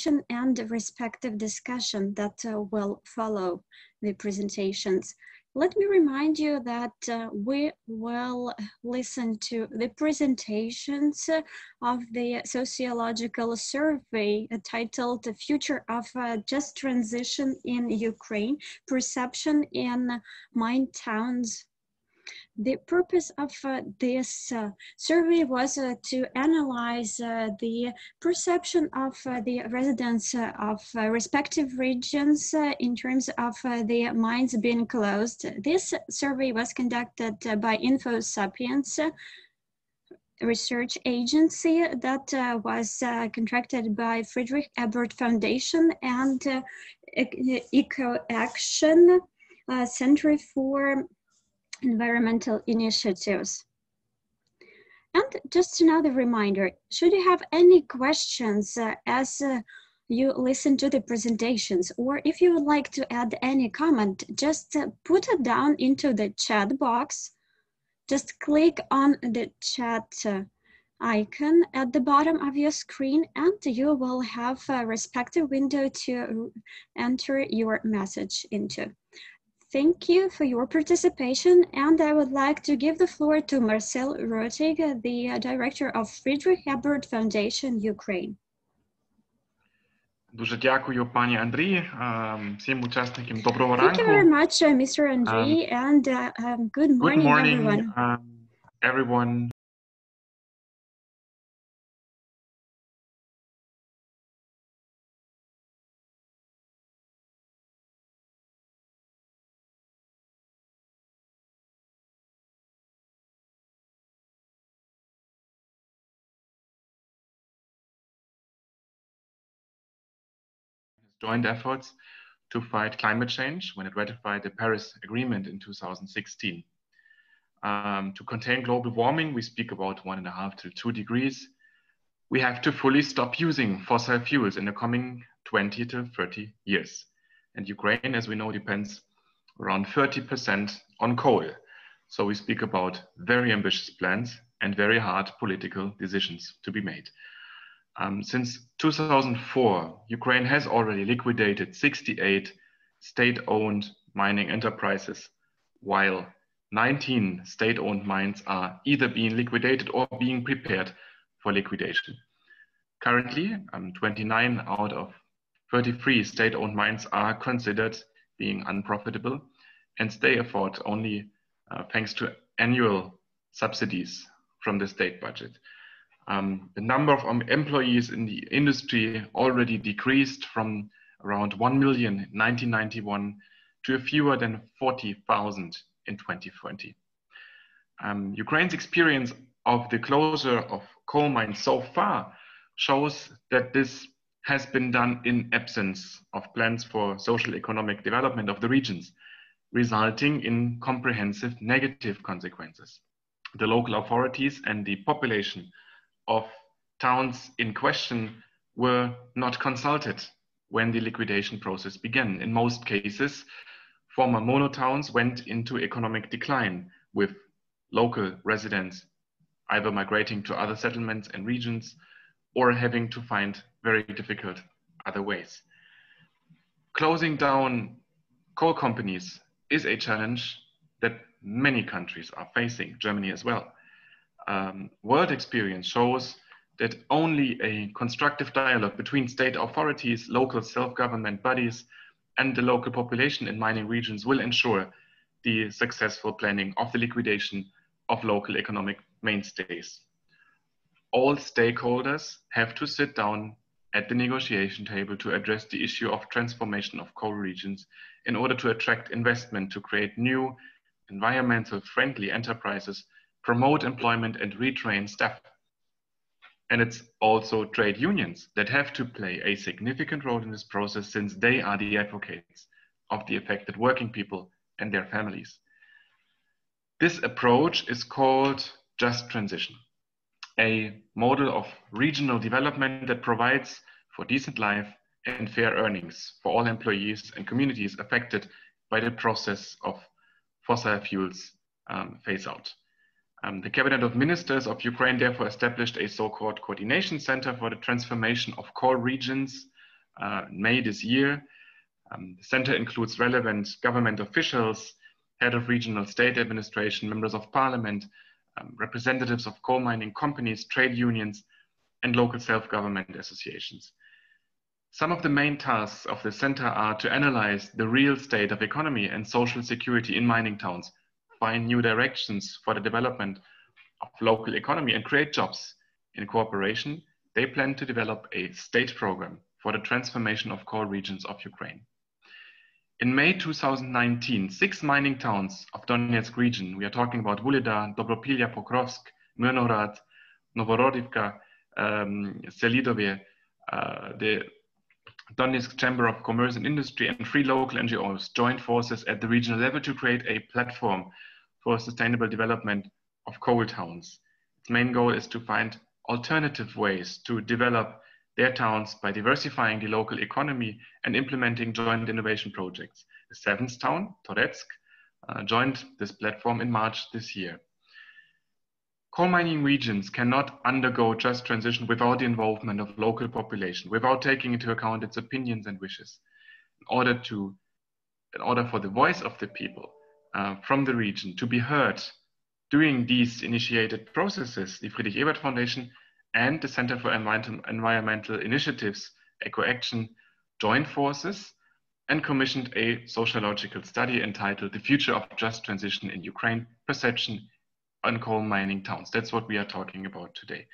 and the respective discussion that will follow the presentations. Let me remind you that we will listen to the presentations of the sociological survey titled The Future of Just Transition in Ukraine, Perception in Mine Towns. The purpose of this survey was to analyze the perception of the residents of respective regions in terms of the mines being closed. This survey was conducted by InfoSapiens research agency that was contracted by Friedrich Ebert Foundation and Eco Action Center for Environmental Initiatives. And just another reminder, should you have any questions as you listen to the presentations, or if you would like to add any comment, just put it down into the chat box. Just click on the chat icon at the bottom of your screen and you will have a respective window to enter your message into. Thank you for your participation, and I would like to give the floor to Marcel Rotig, the director of Friedrich Ebert Foundation, Ukraine. Дуже дякую, пані Андрій. Всім учасникам доброго ранку. Thank you very much, Mr. Andrei, and good morning, everyone. Joint efforts to fight climate change when it ratified the Paris Agreement in 2016. To contain global warming, we speak about 1.5 to 2 degrees. We have to fully stop using fossil fuels in the coming 20 to 30 years. And Ukraine, as we know, depends around 30% on coal. So we speak about very ambitious plans and very hard political decisions to be made. Since 2004, Ukraine has already liquidated 68 state-owned mining enterprises, while 19 state-owned mines are either being liquidated or being prepared for liquidation. Currently, 29 out of 33 state-owned mines are considered being unprofitable, and they afford only thanks to annual subsidies from the state budget. The number of employees in the industry already decreased from around 1 million in 1991 to fewer than 40,000 in 2020. Ukraine's experience of the closure of coal mines so far shows that this has been done in absence of plans for social economic development of the regions, resulting in comprehensive negative consequences. The local authorities and the population of towns in question were not consulted when the liquidation process began. In most cases, former monotowns went into economic decline, with local residents either migrating to other settlements and regions or having to find very difficult other ways. Closing down coal companies is a challenge that many countries are facing, Germany as well. World experience shows that only a constructive dialogue between state authorities, local self-government bodies, and the local population in mining regions will ensure the successful planning of the liquidation of local economic mainstays. All stakeholders have to sit down at the negotiation table to address the issue of transformation of coal regions in order to attract investment, to create new environmental friendly enterprises, promote employment and retrain staff. And it's also trade unions that have to play a significant role in this process, since they are the advocates of the affected working people and their families. This approach is called just transition, a model of regional development that provides for decent life and fair earnings for all employees and communities affected by the process of fossil fuels phase out. The Cabinet of Ministers of Ukraine therefore established a so-called coordination center for the transformation of coal regions May this year. The center includes relevant government officials, head of regional state administration, members of parliament, representatives of coal mining companies, trade unions, and local self-government associations. Some of the main tasks of the center are to analyze the real state of economy and social security in mining towns, find new directions for the development of local economy, and create jobs. In cooperation, they plan to develop a state program for the transformation of coal regions of Ukraine. In May 2019, 6 mining towns of Donetsk region, we are talking about Vuhledar, Dobropilya, Pokrovsk, Mirnorad, Novorodivka, Selidove, the Donetsk Chamber of Commerce and Industry, and 3 local NGOs joined forces at the regional level to create a platform for sustainable development of coal towns. Its main goal is to find alternative ways to develop their towns by diversifying the local economy and implementing joint innovation projects. The 7th town, Toretsk, joined this platform in March this year. Coal mining regions cannot undergo just transition without the involvement of local population, without taking into account its opinions and wishes. In order for the voice of the people from the region to be heard during these initiated processes, the Friedrich Ebert Foundation and the Center for Environmental Initiatives, EcoAction, joined forces and commissioned a sociological study entitled The Future of Just Transition in Ukraine, Perception on Coal Mining Towns. That's what we are talking about today.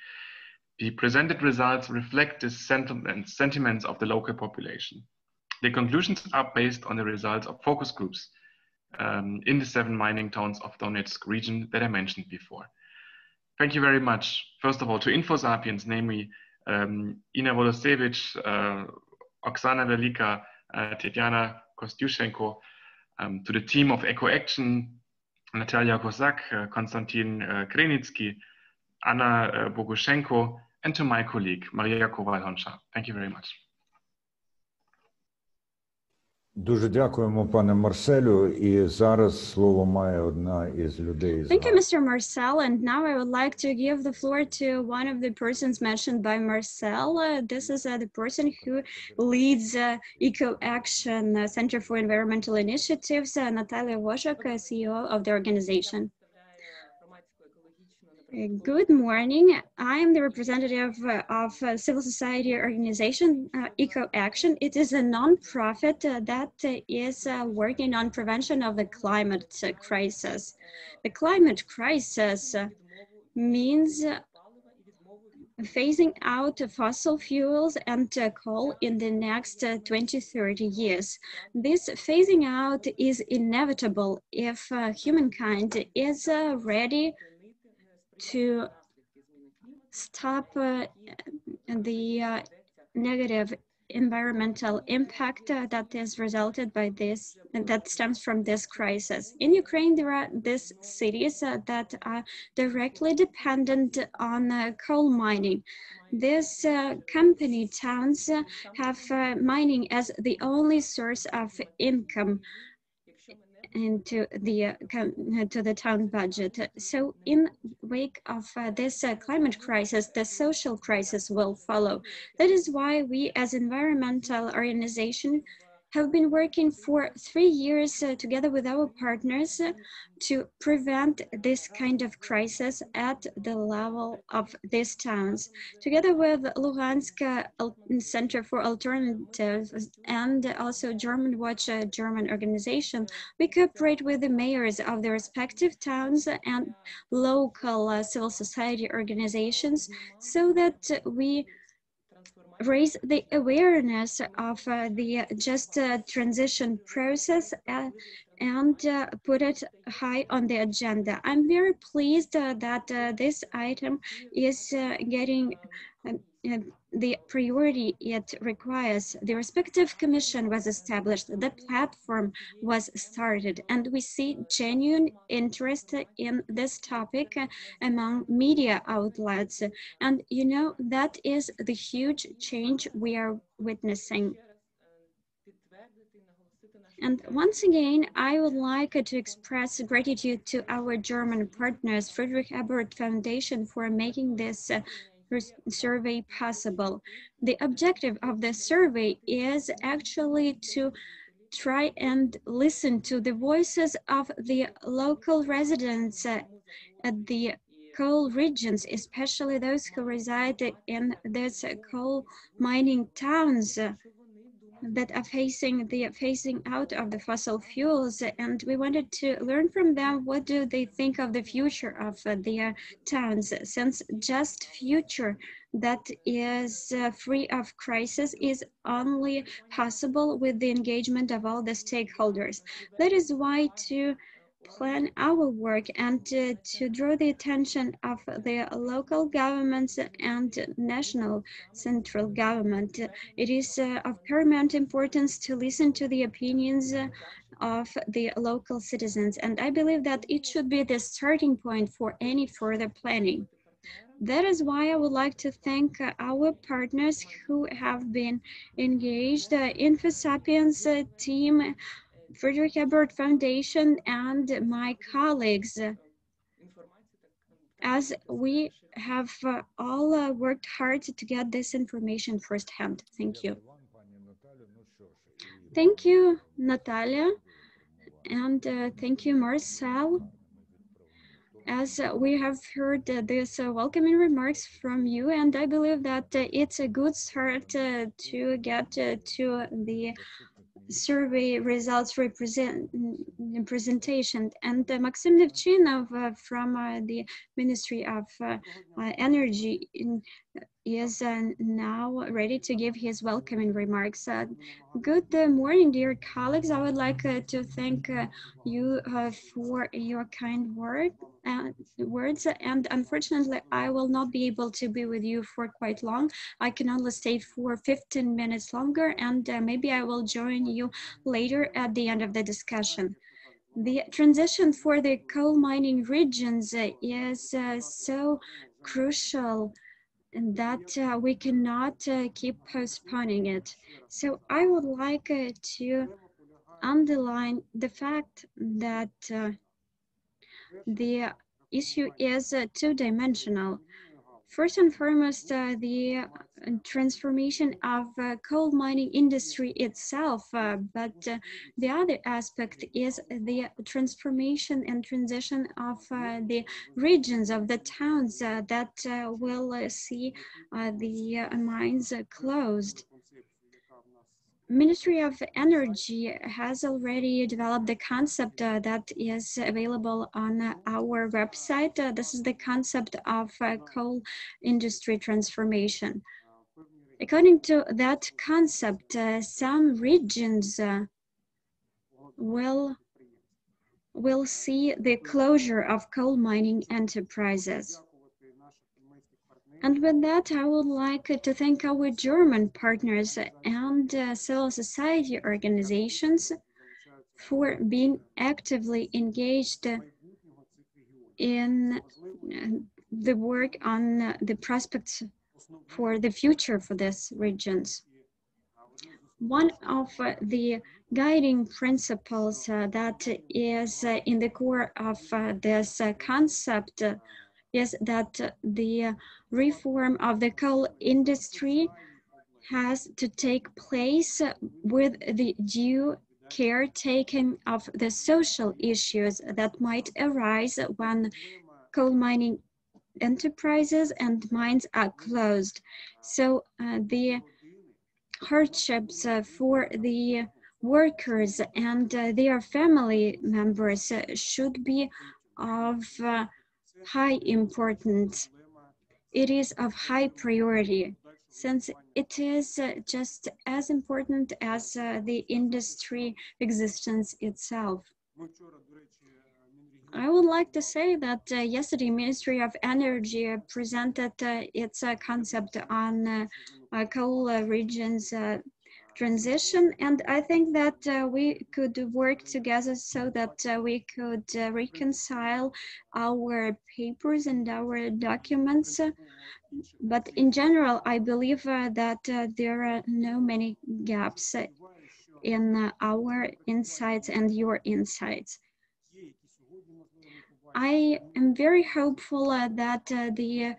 The presented results reflect the sentiments of the local population. The conclusions are based on the results of focus groups in the 7 mining towns of Donetsk region that I mentioned before. Thank you very much, first of all, to InfoSapiens, namely Ina Volosevich, Oksana Velika, Tetiana Kostyushenko, to the team of EcoAction, Natalia Kozak, Konstantin Krenitsky, Anna Bogushenko, and to my colleague, Maria Kowal-Honsha. Thank you very much. Дуже дякуємо, пане Марселю, і зараз слово має одна із людей. Thank you, Mr. Marcel, and now I would like to give the floor to one of the persons mentioned by Marcel. This is the person who leads EcoAction Center for Environmental Initiatives, Natalia Wozhak, CEO of the organization. Good morning. I am the representative of civil society organization EcoAction. It is a non-profit that is working on prevention of the climate crisis. The climate crisis means phasing out fossil fuels and coal in the next 20-30 years. This phasing out is inevitable if humankind is ready to stop the negative environmental impact that is resulted by this and that stems from this crisis. In Ukraine, there are these cities that are directly dependent on coal mining. These company towns have mining as the only source of income into the town budget. So in wake of this climate crisis, the social crisis will follow. That is why we as environmental organization have been working for 3 years together with our partners to prevent this kind of crisis at the level of these towns. Together with Luhansk Center for Alternatives and also German Watch German organization, we cooperate with the mayors of the respective towns and local civil society organizations so that we raise the awareness of the just transition process and put it high on the agenda. I'm very pleased that this item is getting the priority it requires. The respective commission was established, the platform was started, and we see genuine interest in this topic among media outlets. And you know, that is the huge change we are witnessing. And once again, I would like to express gratitude to our German partners, Friedrich Ebert Foundation, for making this survey possible. The objective of the survey is actually to try and listen to the voices of the local residents at the coal regions, especially those who reside in these coal mining towns that are facing the phasing out of the fossil fuels, and we wanted to learn from them what do they think of the future of their towns, since just future that is free of crisis is only possible with the engagement of all the stakeholders. That is why to plan our work and to draw the attention of the local governments and national central government. It is of paramount importance to listen to the opinions of the local citizens, and I believe that it should be the starting point for any further planning. That is why I would like to thank our partners who have been engaged, InfoSapiens team, Friedrich Ebert Foundation, and my colleagues, as we have all worked hard to get this information firsthand. Thank you. Thank you, Natalia, and thank you, Marcel. As we have heard these welcoming remarks from you, and I believe that it's a good start to get to the survey results presentation. And Maxim Nevchinov from the Ministry of Energy is now ready to give his welcoming remarks. Good morning, dear colleagues. I would like to thank you for your kind words, and unfortunately I will not be able to be with you for quite long. I can only stay for 15 minutes longer, and maybe I will join you later at the end of the discussion. The transition for the coal mining regions is so crucial that we cannot keep postponing it. So I would like to underline the fact that the issue is two-dimensional. First and foremost, the transformation of coal mining industry itself, but the other aspect is the transformation and transition of the regions, of the towns that will see the mines closed. Ministry of Energy has already developed the concept that is available on our website. This is the concept of coal industry transformation. According to that concept, some regions will see the closure of coal mining enterprises. And with that, I would like to thank our German partners and civil society organizations for being actively engaged in the work on the prospects for the future for these regions. One of the guiding principles that is in the core of this concept is that the reform of the coal industry has to take place with the due care taken of the social issues that might arise when coal mining enterprises and mines are closed. So the hardships for the workers and their family members should be of high importance. It is of high priority, since it is just as important as the industry existence itself. I would like to say that yesterday Ministry of Energy presented its concept on coal regions transition, and I think that we could work together so that we could reconcile our papers and our documents. But in general, I believe that there are no many gaps in our insights and your insights. I am very hopeful that the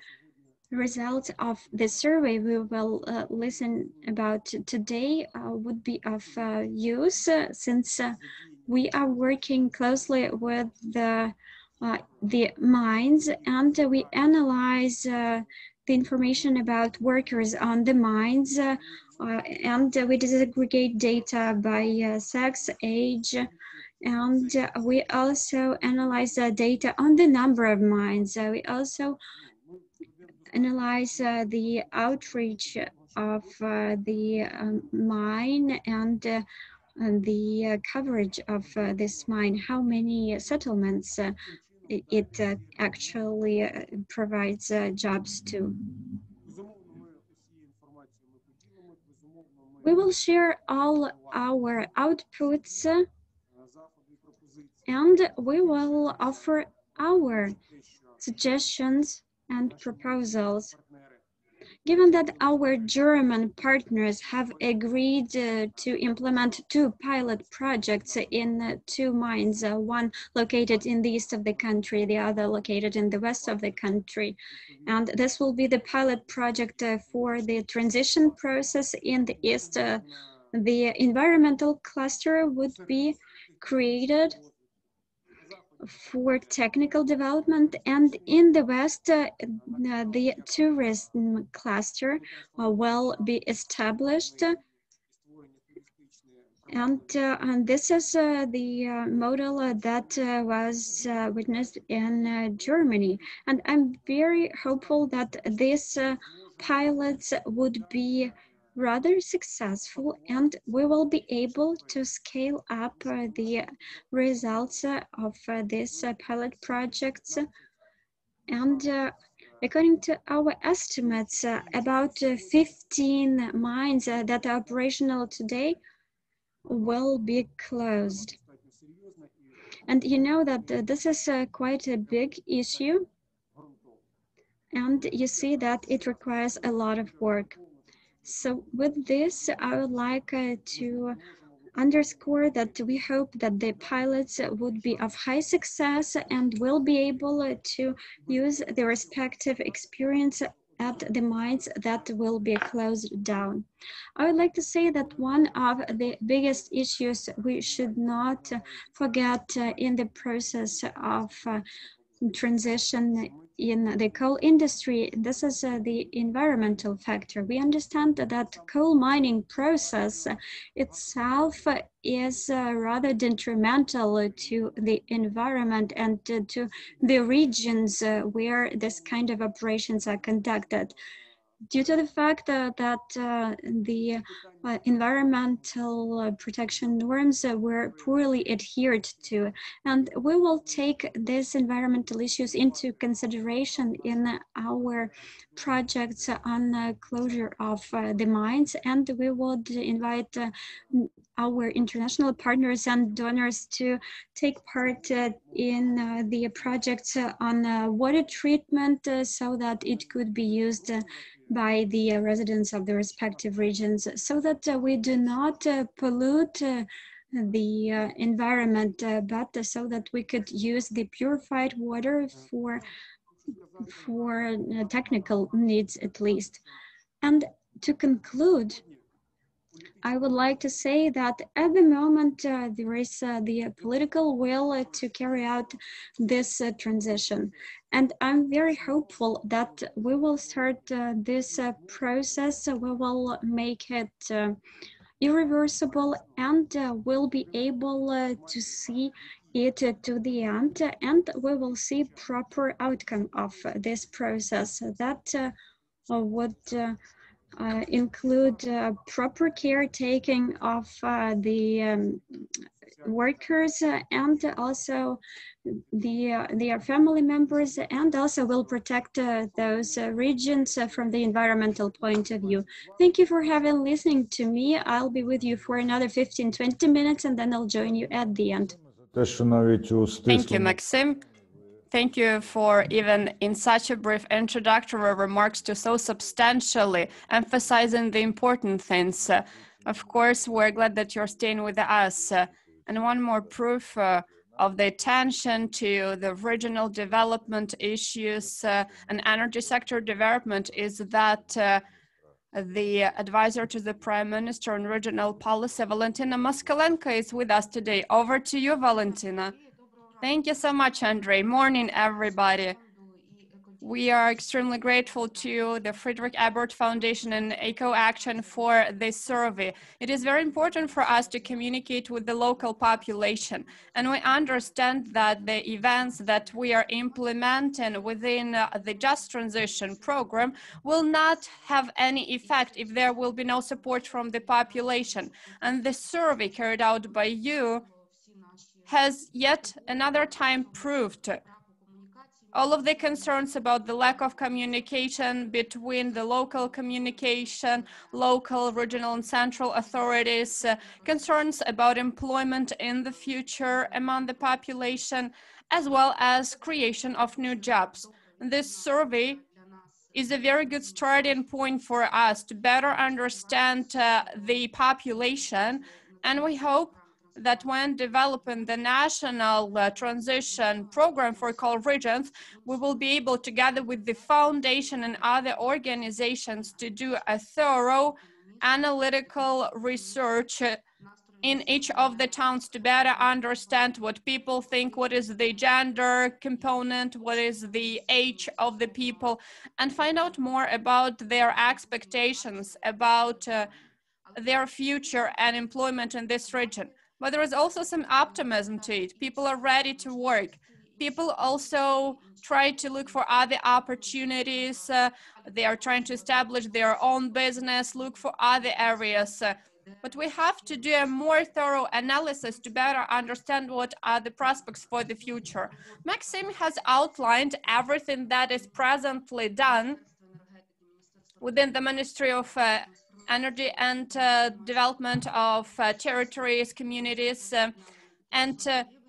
results of the survey we will listen about today would be of use since we are working closely with the mines, and we analyze the information about workers on the mines, and we disaggregate data by sex, age, and we also analyze the data on the number of mines. We also analyze the outreach of the mine and the coverage of this mine, how many settlements it actually provides jobs to. We will share all our outputs and we will offer our suggestions and proposals. Given that our German partners have agreed to implement 2 pilot projects in 2 mines, one located in the east of the country, the other located in the west of the country. And this will be the pilot project for the transition process in the east. The environmental cluster would be created for technical development, and in the west the tourism cluster will be established, and this is the model that was witnessed in Germany, and I'm very hopeful that these pilots would be rather successful, and we will be able to scale up the results of these pilot projects. And according to our estimates, about 15 mines that are operational today will be closed. And you know that this is quite a big issue, and you see that it requires a lot of work. So with this, I would like to underscore that we hope that the pilots would be of high success and will be able to use the respective experience at the mines that will be closed down. I would like to say that one of the biggest issues we should not forget in the process of transition in the coal industry, this is the environmental factor. We understand that coal mining process itself is rather detrimental to the environment and to the regions where this kind of operations are conducted, due to the fact that the environmental protection norms were poorly adhered to. And we will take these environmental issues into consideration in our projects on closure of the mines, and we would invite our international partners and donors to take part in the projects on water treatment so that it could be used by the residents of the respective regions, so that we do not pollute the environment, but so that we could use the purified water for technical needs at least. And to conclude, I would like to say that at the moment there is the political will to carry out this transition. And I'm very hopeful that we will start this process, we will make it irreversible, and we'll be able to see it to the end, and we will see proper outcome of this process that would include proper caretaking of the workers and also their family members, and also will protect those regions from the environmental point of view. Thank you for listening to me. I'll be with you for another 15-20 minutes, and then I'll join you at the end. Thank you, Maxim. Thank you for even in such a brief introductory remarks to so substantially emphasizing the important things. Of course, we're glad that you're staying with us. And one more proof of the attention to the regional development issues and energy sector development is that the advisor to the Prime Minister on regional policy, Valentina Moskalenko, is with us today. Over to you, Valentina. Thank you so much, Andrei. Morning, everybody. We are extremely grateful to the Friedrich Ebert Foundation and Eco Action for this survey. It is very important for us to communicate with the local population, and we understand that the events that we are implementing within the Just Transition program will not have any effect if there will be no support from the population. And the survey carried out by you has yet another time proved all of the concerns about the lack of communication between the local communication, local, regional, and central authorities, concerns about employment in the future among the population, as well as creation of new jobs. This survey is a very good starting point for us to better understand the population, and we hope that when developing the national transition program for coal regions, we will be able, together with the foundation and other organizations, to do a thorough analytical research in each of the towns to better understand what people think, what is the gender component, what is the age of the people, and find out more about their expectations about their future and employment in this region. But there is also some optimism to it. People are ready to work. People also try to look for other opportunities. They are trying to establish their own business, look for other areas. But we have to do a more thorough analysis to better understand what are the prospects for the future. Maxim has outlined everything that is presently done within the Ministry of Energy and Development of Territories, Communities.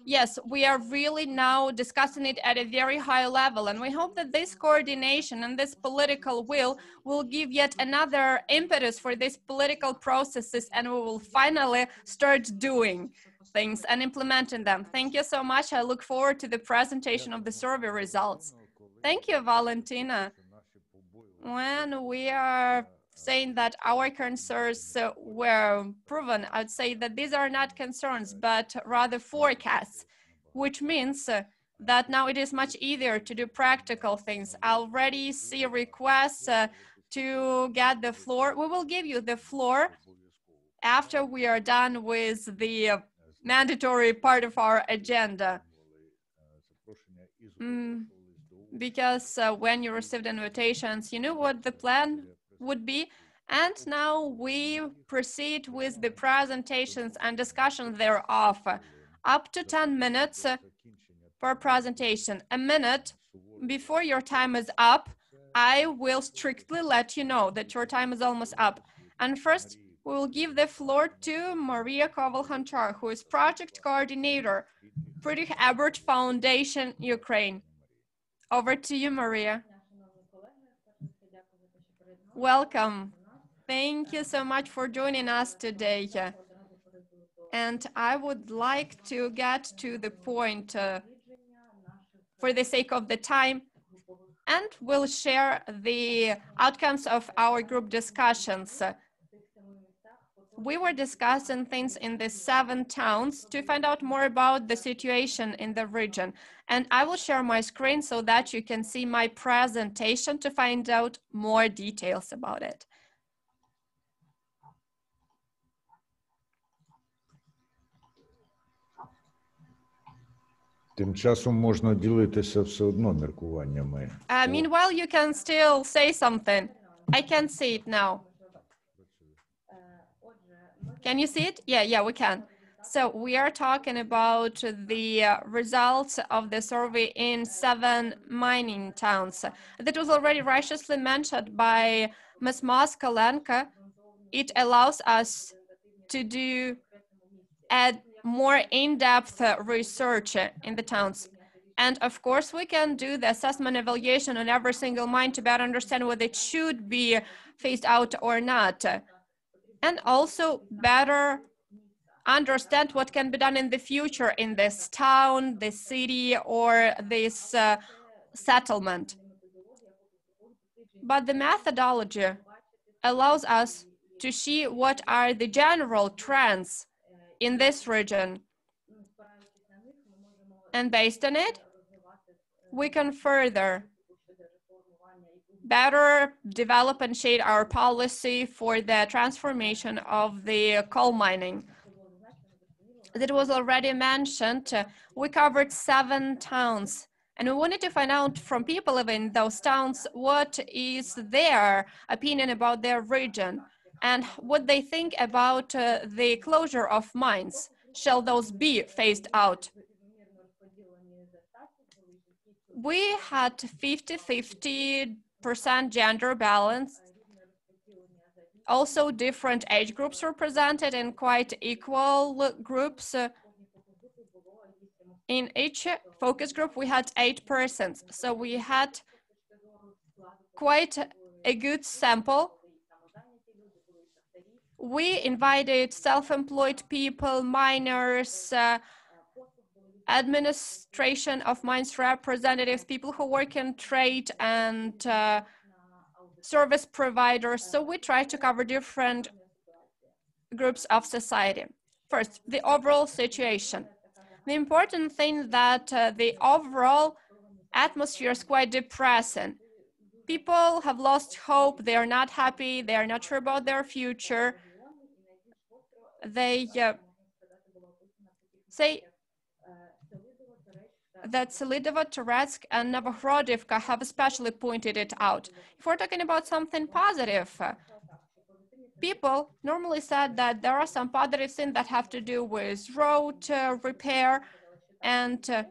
Yes, we are really now discussing it at a very high level, and we hope that this coordination and this political will give yet another impetus for these political processes, and we will finally start doing things and implementing them. Thank you so much. I look forward to the presentation of the survey results. Thank you, Valentina. When we are saying that our concerns were proven, I'd say that these are not concerns, but rather forecasts, which means that now it is much easier to do practical things. I already see requests to get the floor. We will give you the floor after we are done with the mandatory part of our agenda. Because when you received invitations, you knew what the plan would be. And now we proceed with the presentations and discussion thereof. Up to 10 minutes per presentation. A minute before your time is up, I will strictly let you know that your time is almost up. And first, we will give the floor to Maria Koval-Hanchar, who is project coordinator, Friedrich Ebert Foundation, Ukraine. Over to you, Maria. Welcome. Thank you so much for joining us today. And I would like to get to the point for the sake of the time, and we'll share the outcomes of our group discussions. We were discussing things in the 7 towns to find out more about the situation in the region. And I will share my screen so that you can see my presentation to find out more details about it. Тим часом можна ділитися все одно міркуваннями. Meanwhile, you can still say something. I can see it now. Can you see it? Yeah, we can. So we are talking about the results of the survey in 7 mining towns. That was already righteously mentioned by Ms. Moskalenko. It allows us to do a more in-depth research in the towns. And of course, we can do the assessment evaluation on every single mine to better understand whether it should be phased out or not. And also better understand what can be done in the future in this town, this city, or this settlement. But the methodology allows us to see what are the general trends in this region. And based on it, we can further better develop and shape our policy for the transformation of the coal mining. As it was already mentioned, we covered 7 towns, and we wanted to find out from people living in those towns what is their opinion about their region and what they think about the closure of mines. Shall those be phased out? We had 50-50% gender balance. Also, different age groups represented in quite equal groups. In each focus group, we had 8 persons. So we had quite a good sample. We invited self-employed people, miners, administration of mines representatives, people who work in trade, and service providers. So we try to cover different groups of society. First, the overall situation. The important thing that the overall atmosphere is quite depressing. People have lost hope, they are not happy, they are not sure about their future. They say that Selidova, Toretsk, and Novhorodivka have especially pointed it out. If we're talking about something positive, people normally said that there are some positive things that have to do with road repair, and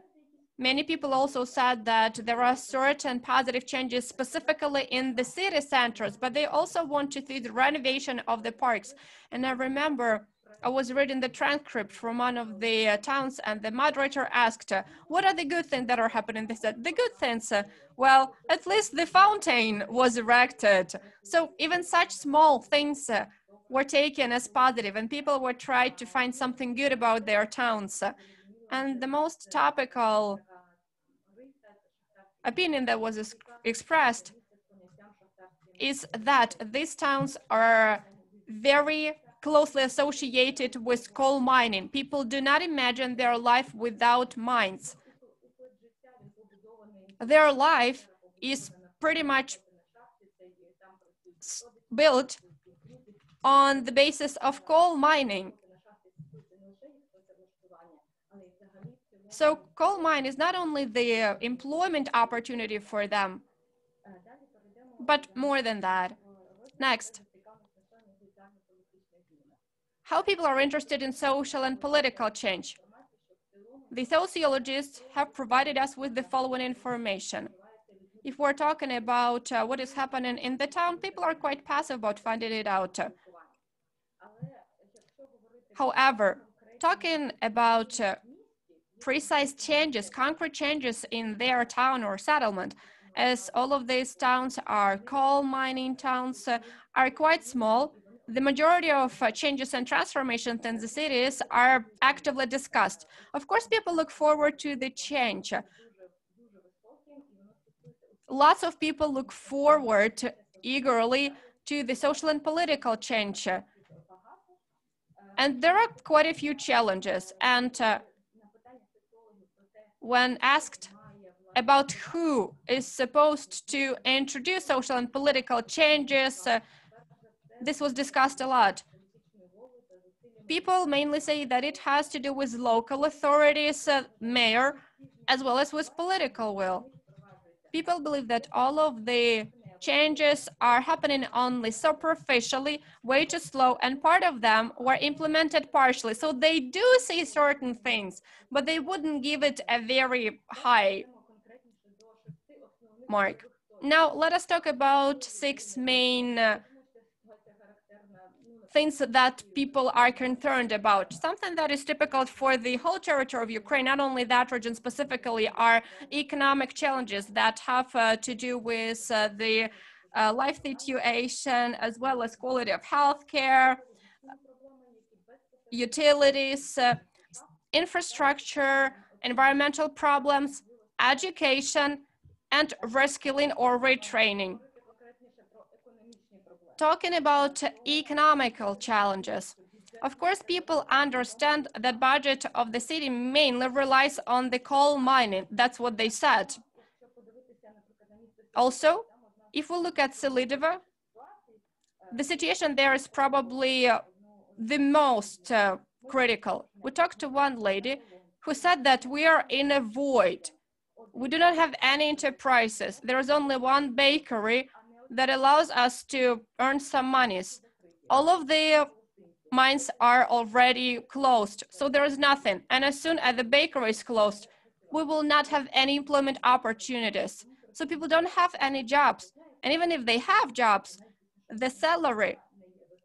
many people also said that there are certain positive changes specifically in the city centers, but they also want to see the renovation of the parks. And I remember I was reading the transcript from one of the towns, and the moderator asked, what are the good things that are happening? They said, the good things, well, at least the fountain was erected. So even such small things were taken as positive, and people were trying to find something good about their towns. And the most topical opinion that was expressed is that these towns are very closely associated with coal mining. People do not imagine their life without mines. Their life is pretty much built on the basis of coal mining. So coal mine is not only the employment opportunity for them, but more than that. Next, how people are interested in social and political change. The sociologists have provided us with the following information. If we're talking about what is happening in the town, people are quite passive about finding it out. However, talking about precise changes, concrete changes in their town or settlement, as all of these towns are coal mining towns, are quite small. The majority of changes and transformations in the cities are actively discussed. Of course, people look forward to the change. Lots of people look forward eagerly to the social and political change. And there are quite a few challenges. And when asked about who is supposed to introduce social and political changes, this was discussed a lot. People mainly say that it has to do with local authorities, mayor, as well as with political will. People believe that all of the changes are happening only superficially, way too slow, and part of them were implemented partially. So they do say certain things, but they wouldn't give it a very high mark. Now, let us talk about 6 main things that people are concerned about. Something that is typical for the whole territory of Ukraine, not only that region specifically, are economic challenges that have to do with the life situation, as well as quality of healthcare. utilities, infrastructure, environmental problems, education, and reskilling or retraining. Talking about economical challenges, of course, people understand that budget of the city mainly relies on the coal mining. That's what they said. Also, if we look at Selidova, the situation there is probably the most critical. We talked to one lady who said that we are in a void. We do not have any enterprises. There is only one bakery that allows us to earn some monies. All of the mines are already closed, so there is nothing. And as soon as the bakery is closed, we will not have any employment opportunities. So people don't have any jobs. And even if they have jobs, the salary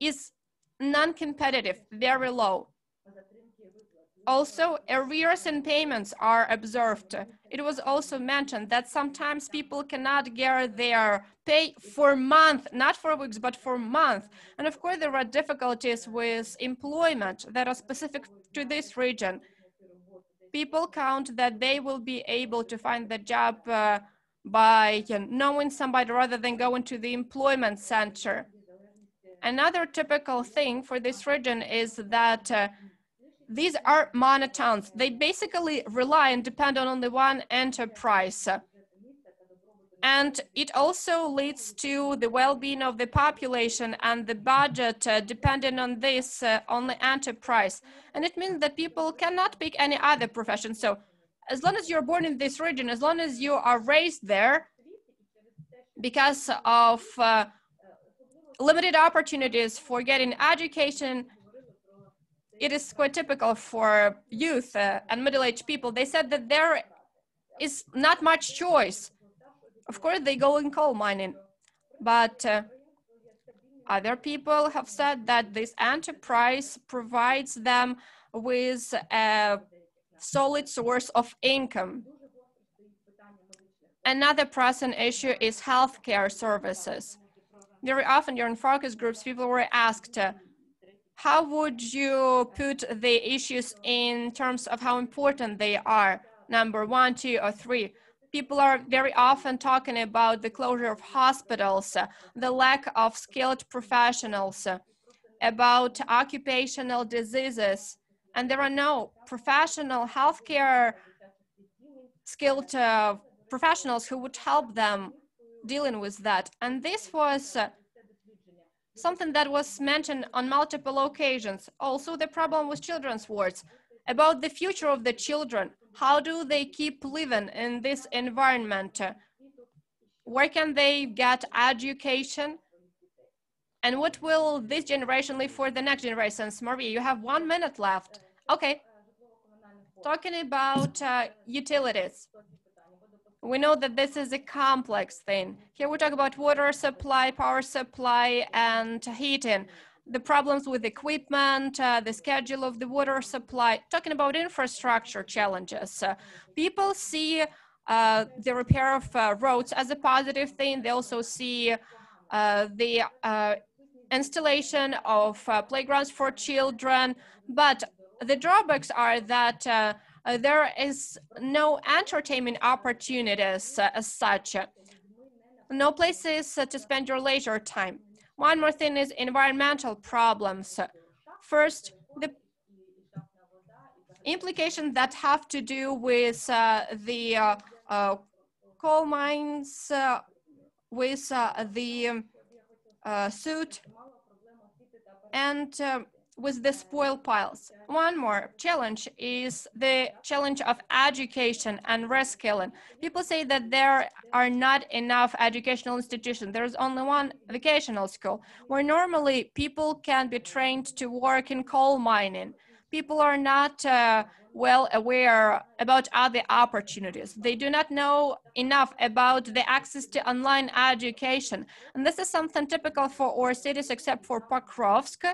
is non-competitive, very low. Also, arrears in payments are observed. It was also mentioned that sometimes people cannot get their pay for months, not for weeks, but for months. And of course, there are difficulties with employment that are specific to this region. People count that they will be able to find the job by knowing somebody rather than going to the employment center. Another typical thing for this region is that these are monotowns. They basically rely and depend on only one enterprise. And it also leads to the well-being of the population and the budget depending on this only enterprise. And it means that people cannot pick any other profession. So as long as you're born in this region, as long as you are raised there, because of limited opportunities for getting education, it is quite typical for youth and middle-aged people. They said that there is not much choice. Of course, they go in coal mining, but other people have said that this enterprise provides them with a solid source of income. Another pressing issue is healthcare services. Very often during focus groups, people were asked, how would you put the issues in terms of how important they are? Number 1, 2, or 3. People are very often talking about the closure of hospitals, the lack of skilled professionals, about occupational diseases, and there are no professional healthcare skilled professionals who would help them dealing with that. And this was something that was mentioned on multiple occasions. Also, the problem with children's wards, about the future of the children. How do they keep living in this environment? Where can they get education? And what will this generation leave for the next generations? Maria, you have 1 minute left. Okay. Talking about utilities. We know that this is a complex thing. Here we talk about water supply, power supply, and heating. The problems with equipment, the schedule of the water supply. Talking about infrastructure challenges. People see the repair of roads as a positive thing. They also see the installation of playgrounds for children. But the drawbacks are that there is no entertainment opportunities as such, no places to spend your leisure time. One more thing is environmental problems. First, the implications that have to do with the coal mines, with the soot, and with the spoil piles. One more challenge is the challenge of education and reskilling. People say that there are not enough educational institutions. There's only one vocational school where normally people can be trained to work in coal mining. People are not well aware about other opportunities. They do not know enough about the access to online education. And this is something typical for our cities except for Pokrovsk,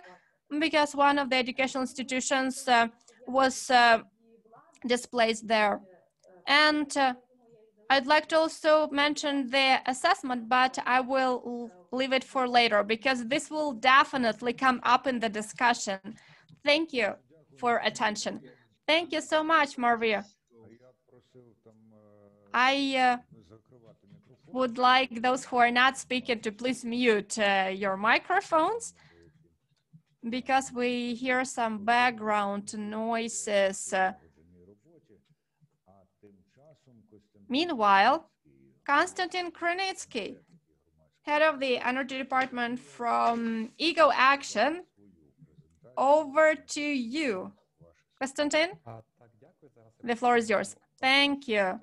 because one of the educational institutions was displaced there. And I'd like to also mention the assessment, but I will leave it for later because this will definitely come up in the discussion. Thank you for attention. Thank you so much, Maria. I would like those who are not speaking to please mute your microphones, because we hear some background noises. Meanwhile, Konstantin Krenitsky, head of the Energy Department from Ego Action, over to you. Konstantin, the floor is yours. Thank you.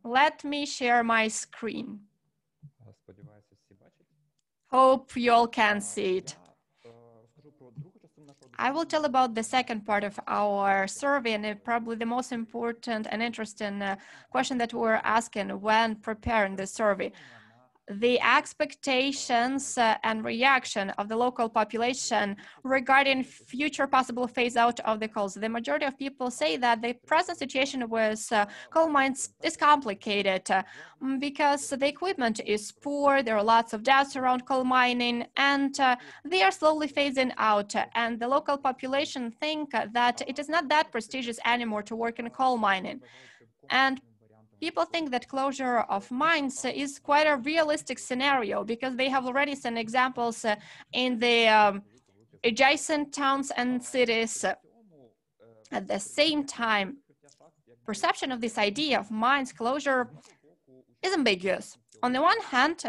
Let me share my screen. Hope you all can see it. I will tell about the second part of our survey, and probably the most important and interesting question that we were asking when preparing the survey. The expectations and reaction of the local population regarding future possible phase out of the coals. The majority of people say that the present situation with coal mines is complicated because the equipment is poor, there are lots of deaths around coal mining, and they are slowly phasing out. And the local population think that it is not that prestigious anymore to work in coal mining. And people think that closure of mines is quite a realistic scenario because they have already seen examples in the adjacent towns and cities. At the same time, perception of this idea of mines closure is ambiguous. On the one hand,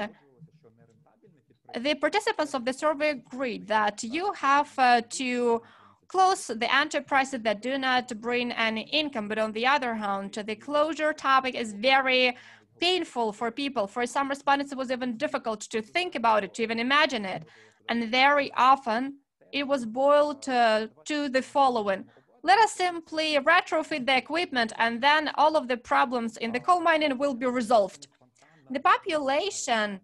the participants of the survey agreed that you have to close the enterprises that do not bring any income. But on the other hand, the closure topic is very painful for people. For some respondents, it was even difficult to think about it, to even imagine it. And very often, it was boiled to the following. Let us simply retrofit the equipment, and then all of the problems in the coal mining will be resolved. The population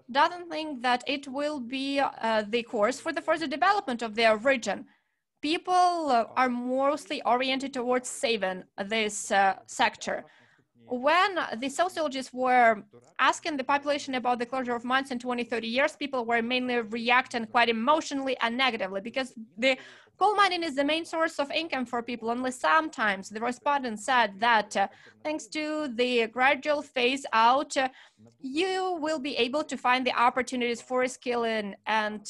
doesn't think that it will be the course for the further development of their region. People are mostly oriented towards saving this sector. When the sociologists were asking the population about the closure of mines in 20, 30 years, people were mainly reacting quite emotionally and negatively because the coal mining is the main source of income for people. Only sometimes the respondents said that thanks to the gradual phase out, you will be able to find the opportunities for skilling. And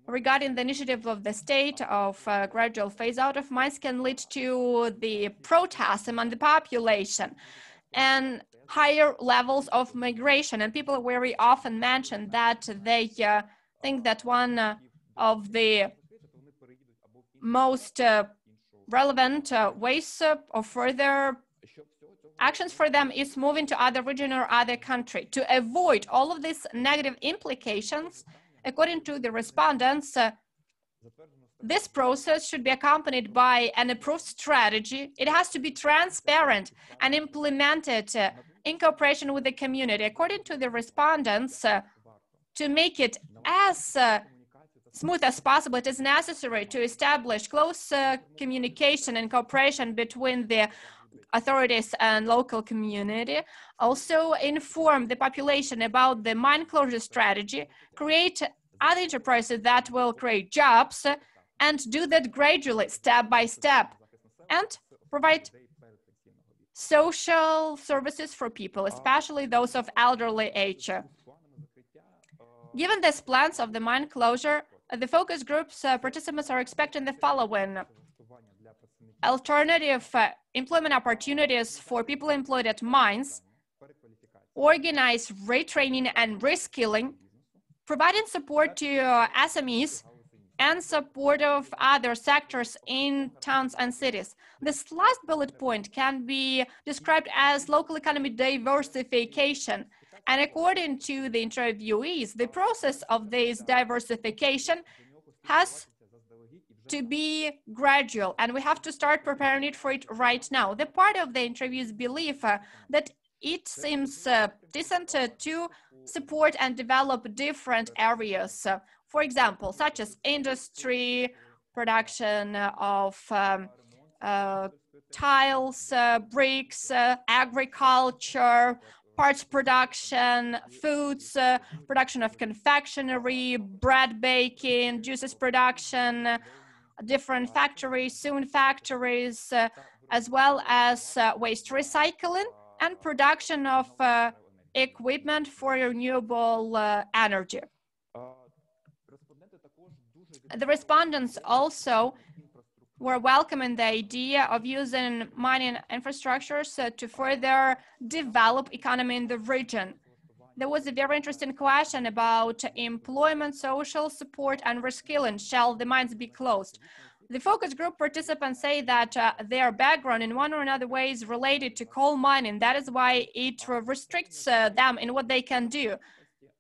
regarding the initiative of the state of gradual phase out of mines can lead to the protests among the population and higher levels of migration. And people very often mention that they think that one of the most relevant ways of further actions for them is moving to other region or other country. To avoid all of these negative implications, according to the respondents, this process should be accompanied by an approved strategy. It has to be transparent and implemented in cooperation with the community. According to the respondents, to make it as smooth as possible, it is necessary to establish close communication and cooperation between the authorities and local community. Also inform the population about the mine closure strategy, create other enterprises that will create jobs, and do that gradually, step by step, and provide social services for people, especially those of elderly age. Given these plans of the mine closure, the focus groups participants are expecting the following: alternative employment opportunities for people employed at mines, organize retraining and reskilling, providing support to SMEs, and support of other sectors in towns and cities. This last bullet point can be described as local economy diversification. And according to the interviewees, the process of this diversification has to be gradual, and we have to start preparing it for it right now. The part of the interviews believe that it seems decent to support and develop different areas, for example, such as industry, production of tiles, bricks, agriculture, parts production, foods, production of confectionery, bread baking, juices production, different factories, soon factories, as well as waste recycling and production of equipment for renewable energy. The respondents also were welcoming the idea of using mining infrastructures to further develop economy in the region. There was a very interesting question about employment, social support, and reskilling. Shall the mines be closed? The focus group participants say that their background in one or another way is related to coal mining. That is why it restricts them in what they can do.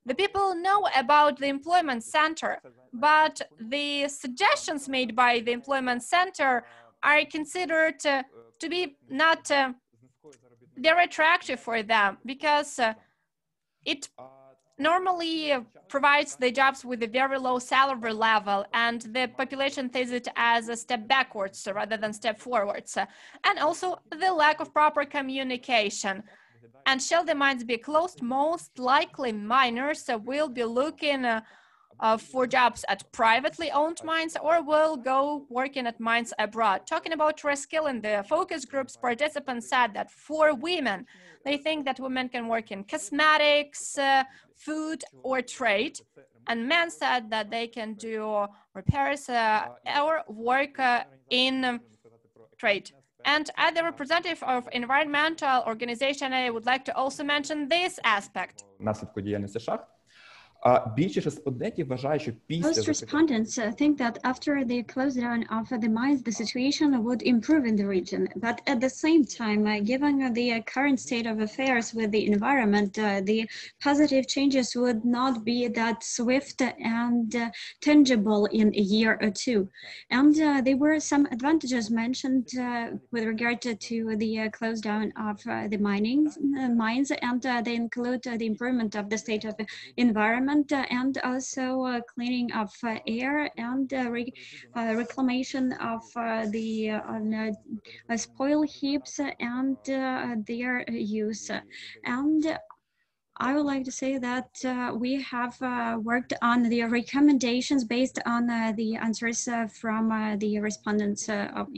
The people know about the employment center, but the suggestions made by the employment center are considered to be not very attractive for them, because it normally provides the jobs with a very low salary level, and the population sees it as a step backwards rather than step forwards, and also the lack of proper communication. And shall the mines be closed? Most likely miners will be looking for jobs at privately owned mines, or will go working at mines abroad. Talking about reskilling, the focus group's participants said that for women, they think that women can work in cosmetics, food, or trade. And men said that they can do repairs or work in trade. And as the representative of environmental organization, I would like to also mention this aspect. Більшість респондентів вважає, що після Most respondents think that after the close down of the mines, the situation would improve in the region. But at the same time, given the current state of affairs with the environment, the positive changes would not be that swift and tangible in a year or two. And there were some advantages mentioned with regard to the close down of the mines, and they include the improvement of the state of environment, and also cleaning of air, and reclamation of the spoil heaps and their use. And I would like to say that we have worked on the recommendations based on the answers from the respondents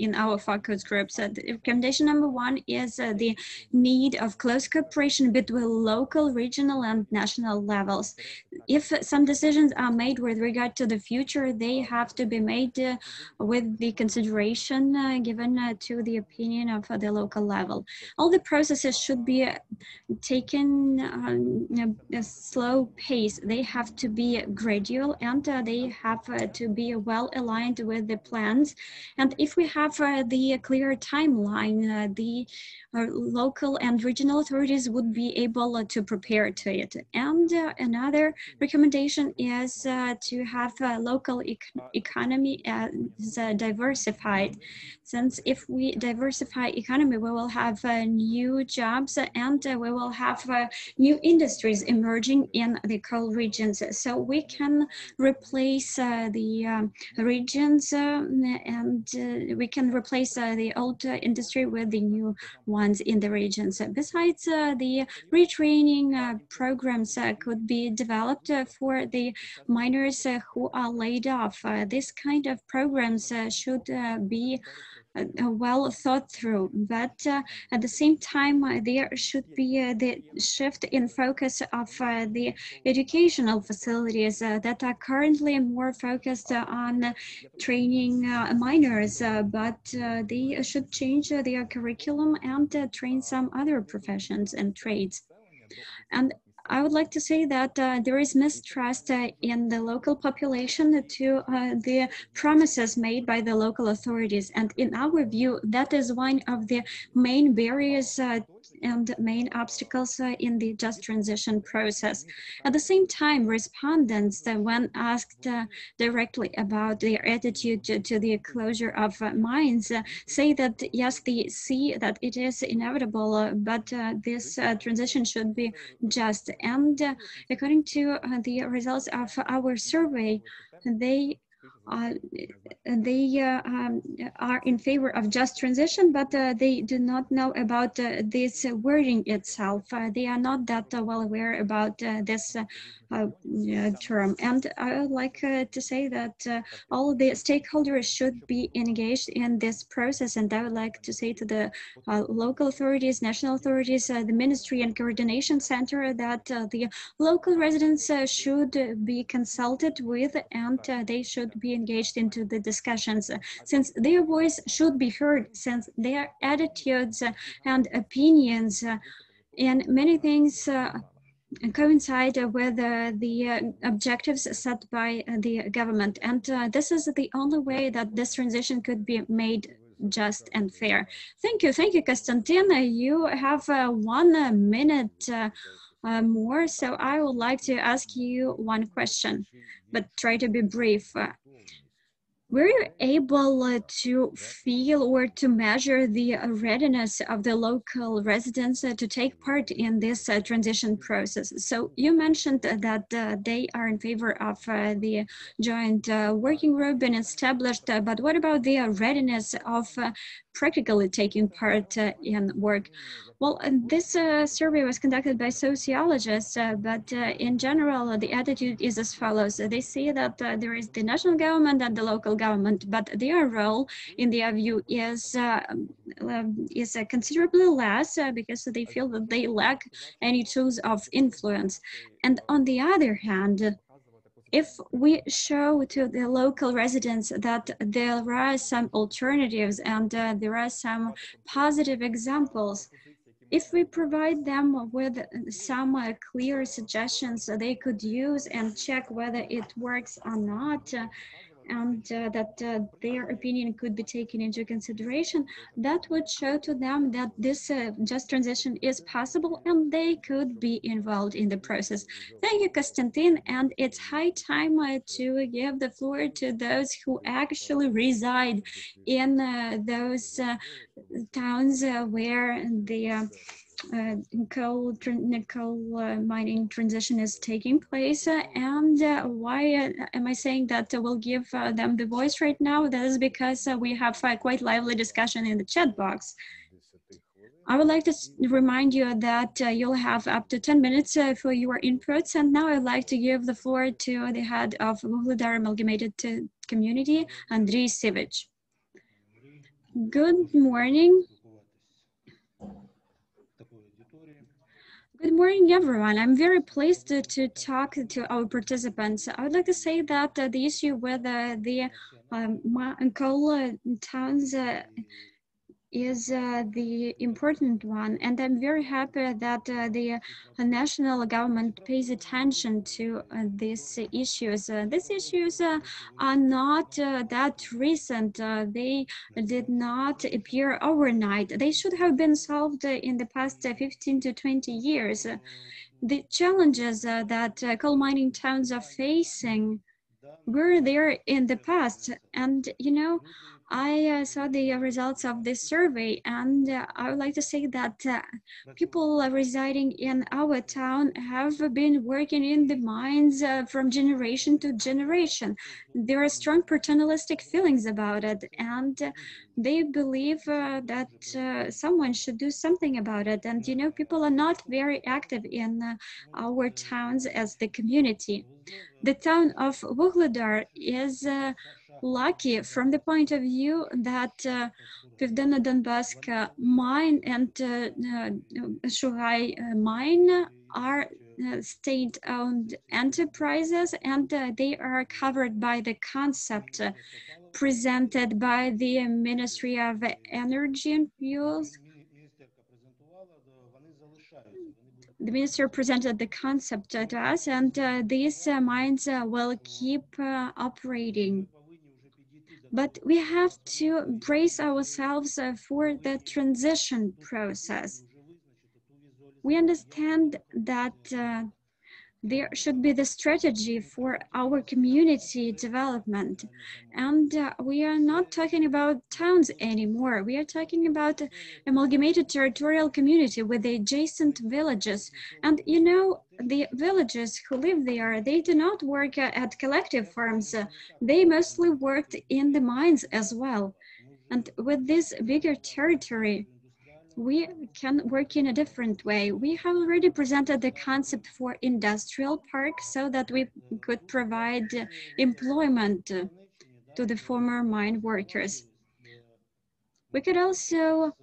in our focus groups. The recommendation number one is the need of close cooperation between local, regional, and national levels. If some decisions are made with regard to the future, they have to be made with the consideration given to the opinion of the local level. All the processes should be taken a slow pace. They have to be gradual, and they have to be well aligned with the plans. And if we have the clear timeline, the local and regional authorities would be able to prepare to it. And another recommendation is to have a local economy as diversified. Since if we diversify economy, we will have new jobs, and we will have new industries emerging in the coal regions. So we can replace the regions, and we can replace the old industry with the new ones in the regions. Besides, the retraining programs could be developed for the miners who are laid off. This kind of programs should be well thought through, but at the same time there should be the shift in focus of the educational facilities that are currently more focused on training miners, but they should change their curriculum and train some other professions and trades. And I would like to say that there is mistrust in the local population to the promises made by the local authorities. And in our view, that is one of the main barriers and main obstacles in the just transition process. At the same time, respondents, when asked directly about their attitude to the closure of mines, say that yes, they see that it is inevitable, but this transition should be just. And according to the results of our survey, they they are in favor of just transition, but they do not know about this wording itself. They are not that well aware about this term. And I would like to say that all the stakeholders should be engaged in this process. And I would like to say to the local authorities, national authorities, the Ministry and Coordination Center that the local residents should be consulted with, and they should be engaged into the discussions, since their voice should be heard, since their attitudes and opinions in many things coincide with the objectives set by the government. And this is the only way that this transition could be made just and fair. Thank you, Konstantin. You have 1 minute more, so I would like to ask you one question, but try to be brief. Were you able to feel or to measure the readiness of the local residents to take part in this transition process? So you mentioned that they are in favor of the joint working group being established, but what about the readiness of practically taking part in work? Well, this survey was conducted by sociologists, but in general, the attitude is as follows. They say that there is the national government and the local government, but their role, in their view, is considerably less because they feel that they lack any tools of influence. And on the other hand, if we show to the local residents that there are some alternatives and there are some positive examples, if we provide them with some clear suggestions they could use and check whether it works or not, and that their opinion could be taken into consideration, that would show to them that this just transition is possible and they could be involved in the process. Thank you, Konstantin. And it's high time to give the floor to those who actually reside in those towns where the coal mining transition is taking place. And why am I saying that we'll give them the voice right now? That is because we have a quite lively discussion in the chat box. I would like to remind you that you'll have up to 10 minutes for your inputs. And now I'd like to give the floor to the head of Vuhledar Amalgamated Community, Andriy Sivic. Good morning. Good morning, everyone. I'm very pleased to talk to our participants. I would like to say that the issue with the coal towns is the important one, and I'm very happy that the national government pays attention to these issues. These issues are not that recent. They did not appear overnight. They should have been solved in the past 15 to 20 years. The challenges that coal mining towns are facing were there in the past. And, you know, I saw the results of this survey, and I would like to say that people residing in our town have been working in the mines from generation to generation. There are strong paternalistic feelings about it, and they believe that someone should do something about it. And, you know, people are not very active in our towns as the community. The town of Vuhledar is lucky from the point of view that Pivdena Donbass mine and Shugai mine are state-owned enterprises, and they are covered by the concept presented by the Ministry of Energy and Fuels. The minister presented the concept to us, and these mines will keep operating. But we have to brace ourselves for the transition process. We understand that there should be the strategy for our community development. And we are not talking about towns anymore. We are talking about amalgamated territorial community with the adjacent villages. And you know, the villagers who live there, they do not work at collective farms. They mostly worked in the mines as well. And with this bigger territory, we can work in a different way. We have already presented the concept for industrial park so that we could provide employment to the former mine workers. We could also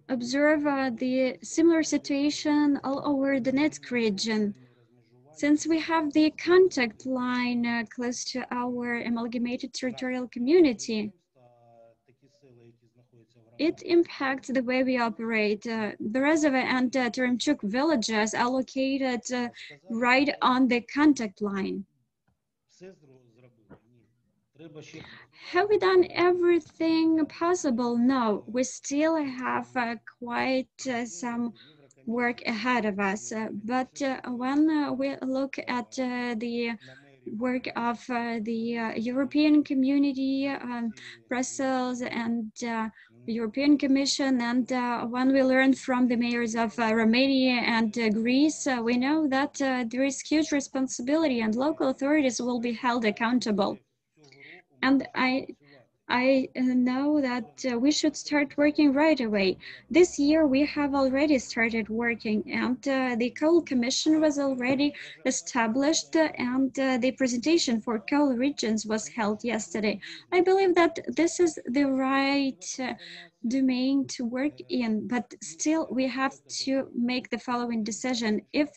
observe the similar situation all over the Donetsk region. Since we have the contact line close to our amalgamated territorial community, it impacts the way we operate. Berezova and Teremchuk villages are located right on the contact line. Have we done everything possible? No, we still have quite some work ahead of us. But when we look at the work of the European community, Brussels and European Commission, and when we learn from the mayors of Romania and Greece, we know that there is huge responsibility and local authorities will be held accountable. And I know that we should start working right away. This year we have already started working, and the coal commission was already established, and the presentation for coal regions was held yesterday. I believe that this is the right domain to work in, but still we have to make the following decision. If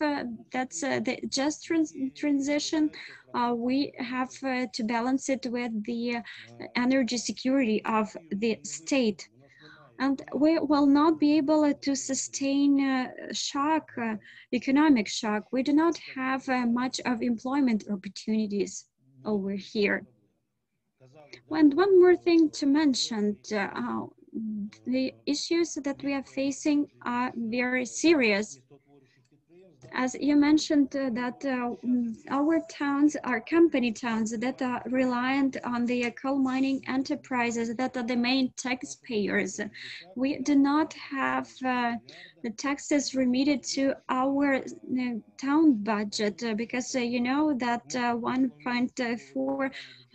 that's the just transition, we have to balance it with the energy security of the state. And we will not be able to sustain shock, economic shock. We do not have much of employment opportunities over here. And one more thing to mention, the issues that we are facing are very serious. As you mentioned that our towns are company towns that are reliant on the coal mining enterprises that are the main taxpayers. We do not have the taxes remitted to our town budget because you know that 1.4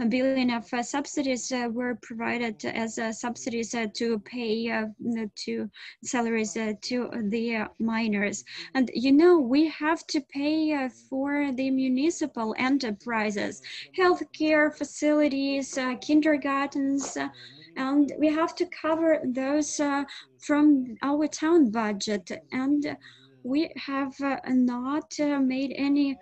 billion of subsidies were provided as subsidies to pay to salaries to the miners. And you know, we have to pay for the municipal enterprises, healthcare facilities, kindergartens, and we have to cover those from our town budget. And we have not made any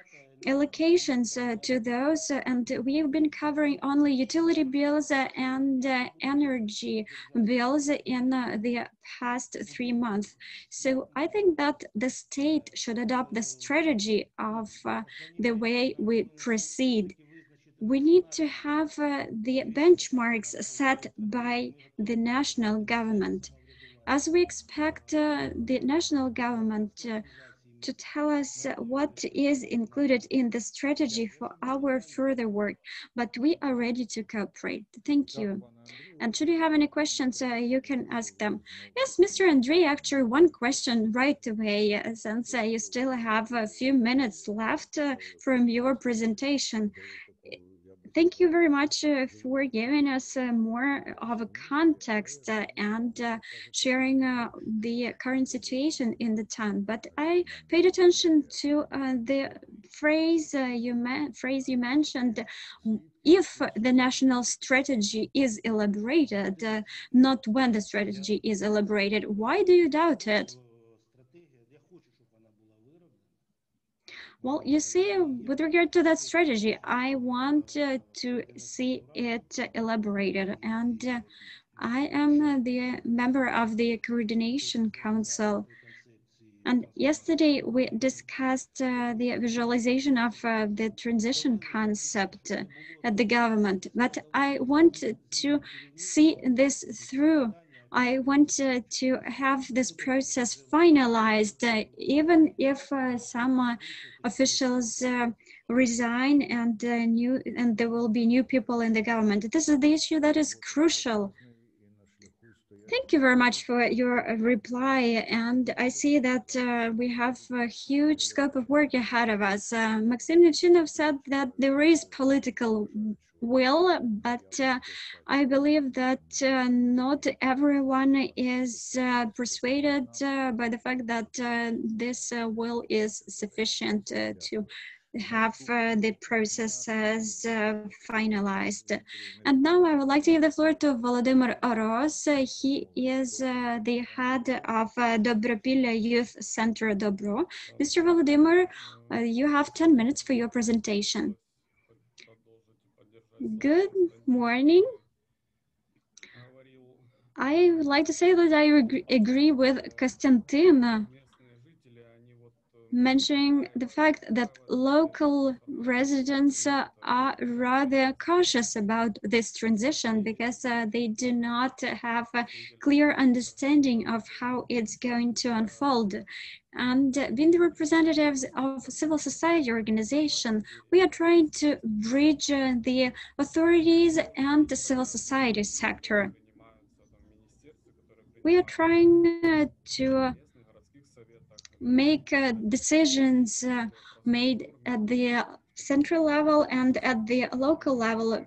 allocations to those, and we have been covering only utility bills and energy bills in the past 3 months. So I think that the state should adopt the strategy of the way we proceed. We need to have the benchmarks set by the national government. As we expect the national government to tell us what is included in the strategy for our further work, but we are ready to cooperate. Thank you. And should you have any questions, you can ask them. Yes, Mr. Andrei, actually one question right away, since you still have a few minutes left from your presentation. Thank you very much for giving us more of a context and sharing the current situation in the town. But I paid attention to the phrase you mentioned, if the national strategy is elaborated, not when the strategy is elaborated. Why do you doubt it? Well, you see, with regard to that strategy, I want to see it elaborated. And I am the member of the Coordination Council. And yesterday we discussed the visualization of the transition concept at the government. But I want to see this through I want to have this process finalized, even if some officials resign and there will be new people in the government. This is the issue that is crucial. Thank you very much for your reply. And I see that we have a huge scope of work ahead of us. Maxim Nechinov said that there is political will, but I believe that not everyone is persuaded by the fact that this will is sufficient to have the processes finalized. And now I would like to give the floor to Volodymyr Oros. He is the head of Dobropilya Youth Center Dobro. Mr. Volodymyr, you have 10 minutes for your presentation. Good morning. I would like to say that I agree with Konstantin mentioning the fact that local residents are rather cautious about this transition because they do not have a clear understanding of how it's going to unfold. And being the representatives of civil society organization, we are trying to bridge the authorities and the civil society sector. We are trying to make decisions made at the central level and at the local level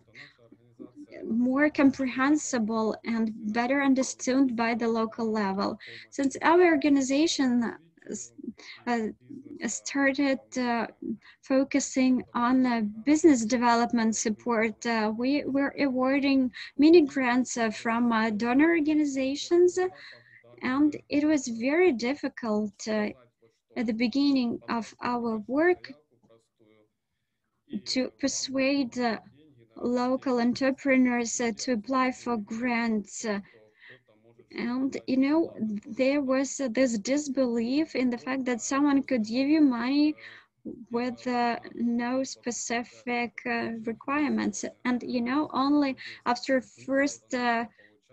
more comprehensible and better understood by the local level. Since our organization started focusing on business development support, we were awarding many grants from donor organizations, and it was very difficult at the beginning of our work to persuade local entrepreneurs to apply for grants. And, you know, there was this disbelief in the fact that someone could give you money with no specific requirements. And, you know, only after first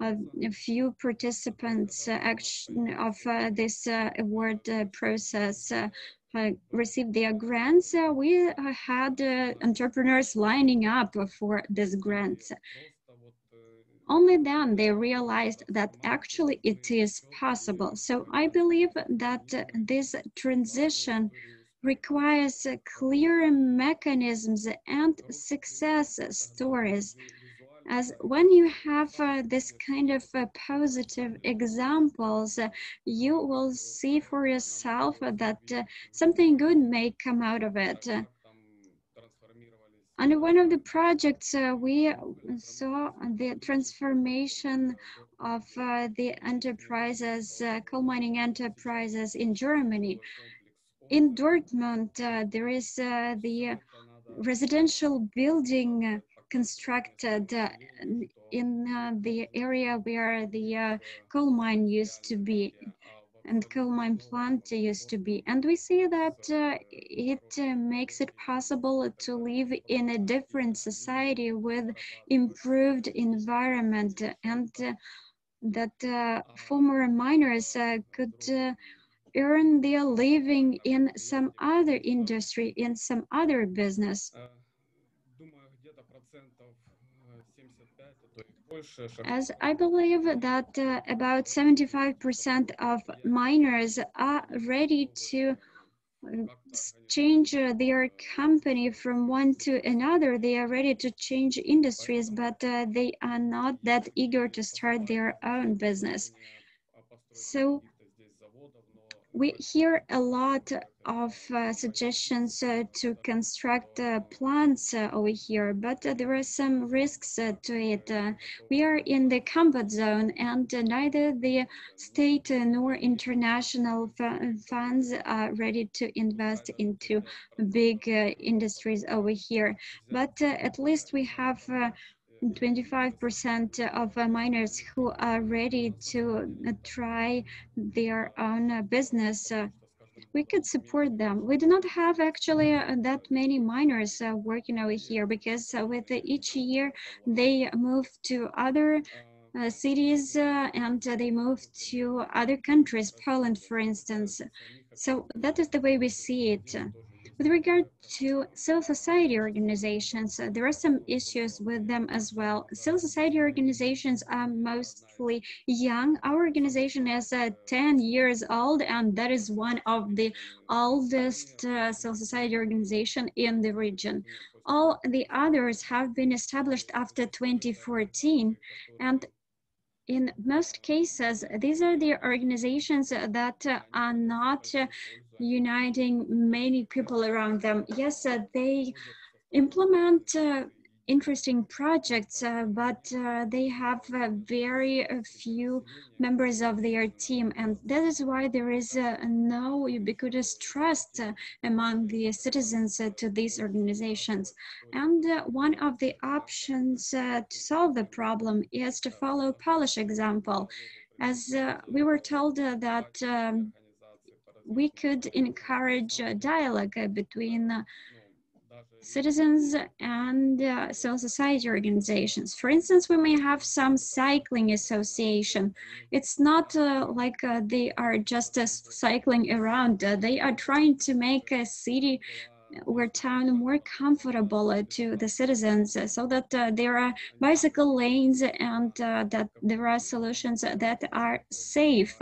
a few participants action of this award process received their grants, we had entrepreneurs lining up for these grants. Only then they realized that actually it is possible. So I believe that this transition requires clear mechanisms and success stories. As when you have this kind of positive examples, you will see for yourself that something good may come out of it. Under one of the projects, we saw the transformation of the enterprises, coal mining enterprises in Germany. In Dortmund, there is the residential building constructed in the area where the coal mine used to be and coal mine plant used to be. And we see that it makes it possible to live in a different society with improved environment, and that former miners could earn their living in some other industry, in some other business. As I believe that about 75% of miners are ready to change their company from one to another. They are ready to change industries, but they are not that eager to start their own business. So we hear a lot of suggestions to construct plants over here, but there are some risks to it. We are in the comfort zone, and neither the state nor international funds are ready to invest into big industries over here. But at least we have 25% of miners who are ready to try their own business. We could support them. We do not have actually that many miners working over here because with each year they move to other cities and they moved to other countries, Poland, for instance. So that is the way we see it. With regard to civil society organizations, there are some issues with them as well. Civil society organizations are mostly young. Our organization is 10 years old, and that is one of the oldest civil society organization in the region. All the others have been established after 2014, and in most cases, these are the organizations that are not uniting many people around them. Yes, they implement interesting projects, but they have very few members of their team, and that is why there is no ubiquitous trust among the citizens to these organizations. And one of the options to solve the problem is to follow Polish example. As we were told that we could encourage dialogue between citizens and civil society organizations. For instance, we may have some cycling association. It's not like they are just cycling around. They are trying to make a city or town more comfortable to the citizens so that there are bicycle lanes and that there are solutions that are safe.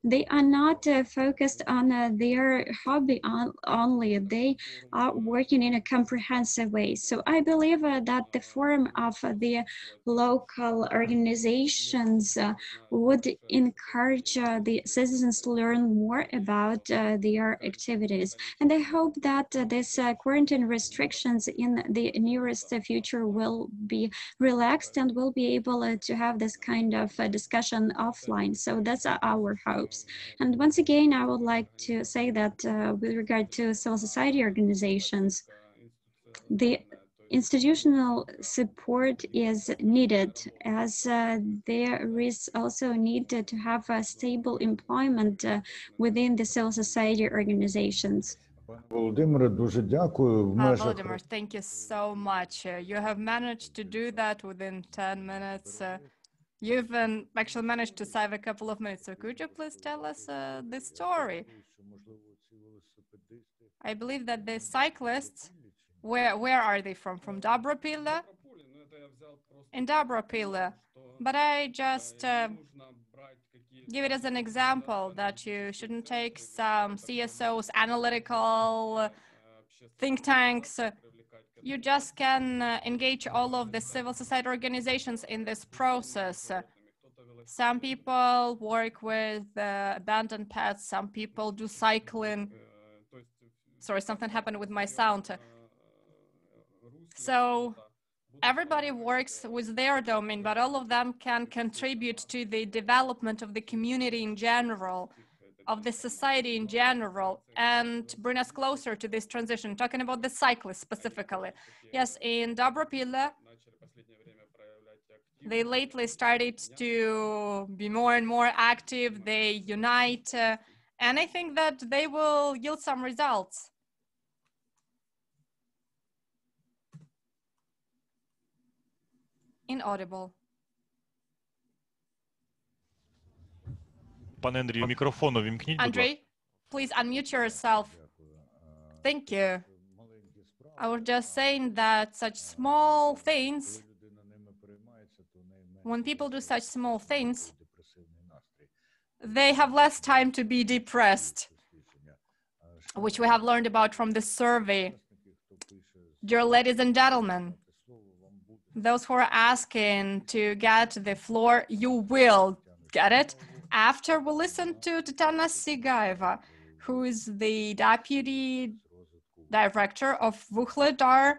They are not focused on their hobby only. They are working in a comprehensive way. So I believe that the forum of the local organizations would encourage the citizens to learn more about their activities. And I hope that these quarantine restrictions in the nearest future will be relaxed and we'll be able to have this kind of discussion offline. So that's our hopes. And once again, I would like to say that with regard to civil society organizations, the institutional support is needed, as there is also need to have a stable employment within the civil society organizations. Володимире, дуже дякую. В межах Volodymyr, thank you so much. You have managed to do that within 10 minutes. You even actually managed to save a couple of minutes. So could you please tell us the story? I believe that the cyclists, where are they from? From Dobropilla? In Dobropilla. But I just give it as an example that you shouldn't take some CSOs, analytical think tanks. You just can engage all of the civil society organizations in this process. Some people work with abandoned pets, some people do cycling. Sorry, something happened with my sound. So everybody works with their domain, but all of them can contribute to the development of the community in general, of the society in general, and bring us closer to this transition. Talking about the cyclists specifically. Yes, in Dobropilla, they lately started to be more and more active. They unite, and I think that they will yield some results. Inaudible. Пане Андрію, мікрофон увімкніть, будь ласка. Andrei, please unmute yourself. Thank you. I was just saying that such small things, when people do such small things, they have less time to be depressed, which we have learned about from the survey. Dear ladies and gentlemen, those who are asking to get the floor, you will get it after we listen to Tatiana Sigaeva, who is the Deputy Director of Vuhledar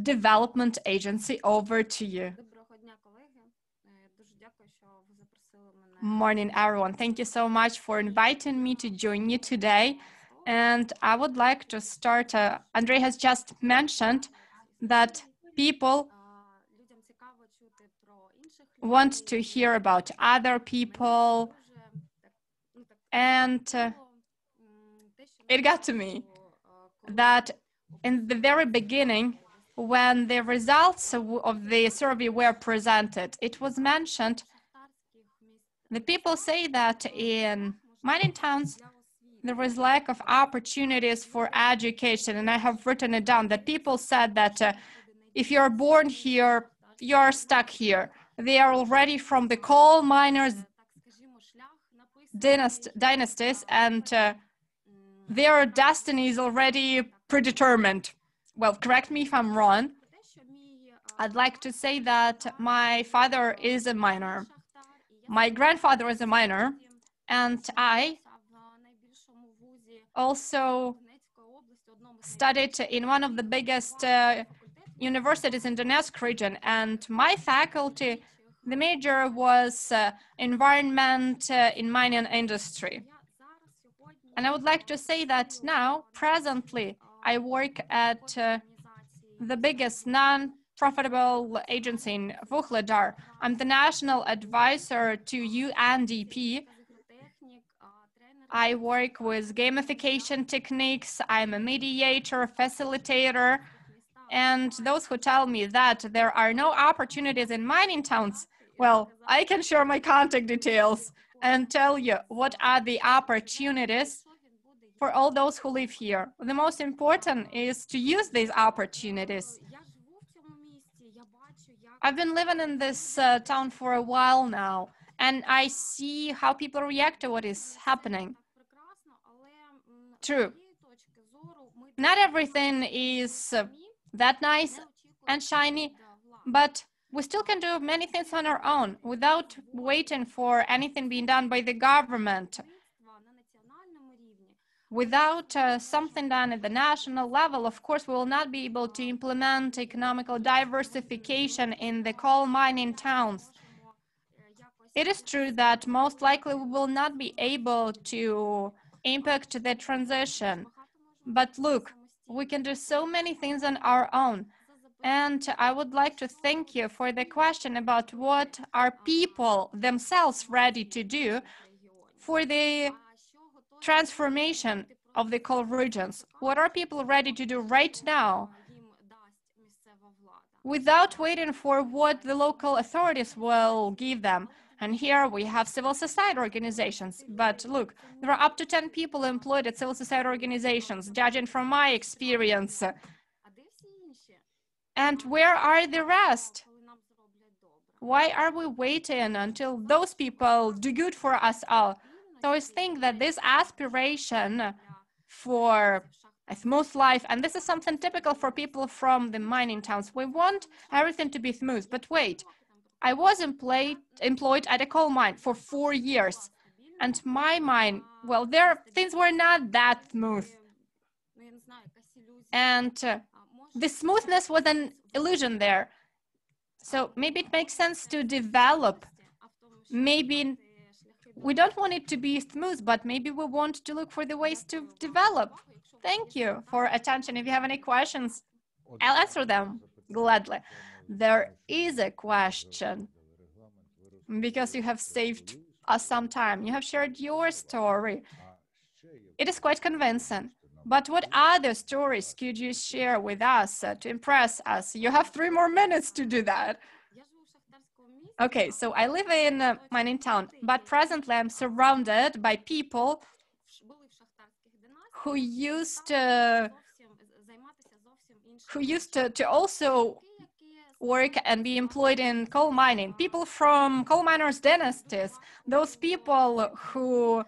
Development Agency. Over to you. Morning, everyone. Thank you so much for inviting me to join you today. And I would like to start, Andrei has just mentioned that people want to hear about other people, and it got to me that in the very beginning, when the results of the survey were presented, it was mentioned The people say that in mining towns, there was lack of opportunities for education, and I have written it down that people said that if you're born here, you're stuck here. They are already from the coal miners dynasties, and their destiny is already predetermined. Well, correct me if I'm wrong. I'd like to say that my father is a miner. My grandfather is a miner, and I also studied in one of the biggest universities in Donetsk region, and my faculty, the major was environment in mining industry. And I would like to say that now, presently, I work at the biggest non-profitable agency in Vuhledar. I'm the national advisor to UNDP. I work with gamification techniques. I'm a mediator, facilitator, and those who tell me that there are no opportunities in mining towns, well, I can share my contact details and tell you what are the opportunities for all those who live here. The most important is to use these opportunities. I've been living in this town for a while now, and I see how people react to what is happening. True. Not everything is that nice and shiny, but we still can do many things on our own without waiting for anything being done by the government. Without something done at the national level, of course, we will not be able to implement economical diversification in the coal mining towns. It is true that most likely we will not be able to impact the transition. But look, we can do so many things on our own. And I would like to thank you for the question about what are people themselves ready to do for the transformation of the coal regions. What are people ready to do right now without waiting for what the local authorities will give them? And here we have civil society organizations. But look, there are up to 10 people employed at civil society organizations, judging from my experience. And where are the rest? Why are we waiting until those people do good for us all? So I think that this aspiration for a smooth life, and this is something typical for people from the mining towns, we want everything to be smooth, but wait. I was employed at a coal mine for 4 years, and my mine, well, things were not that smooth. And the smoothness was an illusion there. So maybe it makes sense to develop. Maybe we don't want it to be smooth, but maybe we want to look for the ways to develop. Thank you for attention. If you have any questions, I'll answer them gladly. There is a question, because you have saved us some time. You have shared your story. It is quite convincing. But what other stories could you share with us to impress us? You have 3 more minutes to do that. Okay, so I live in a mining town, but presently I'm surrounded by people who used to also work and be employed in coal mining. People from coal miners' dynasties, those people who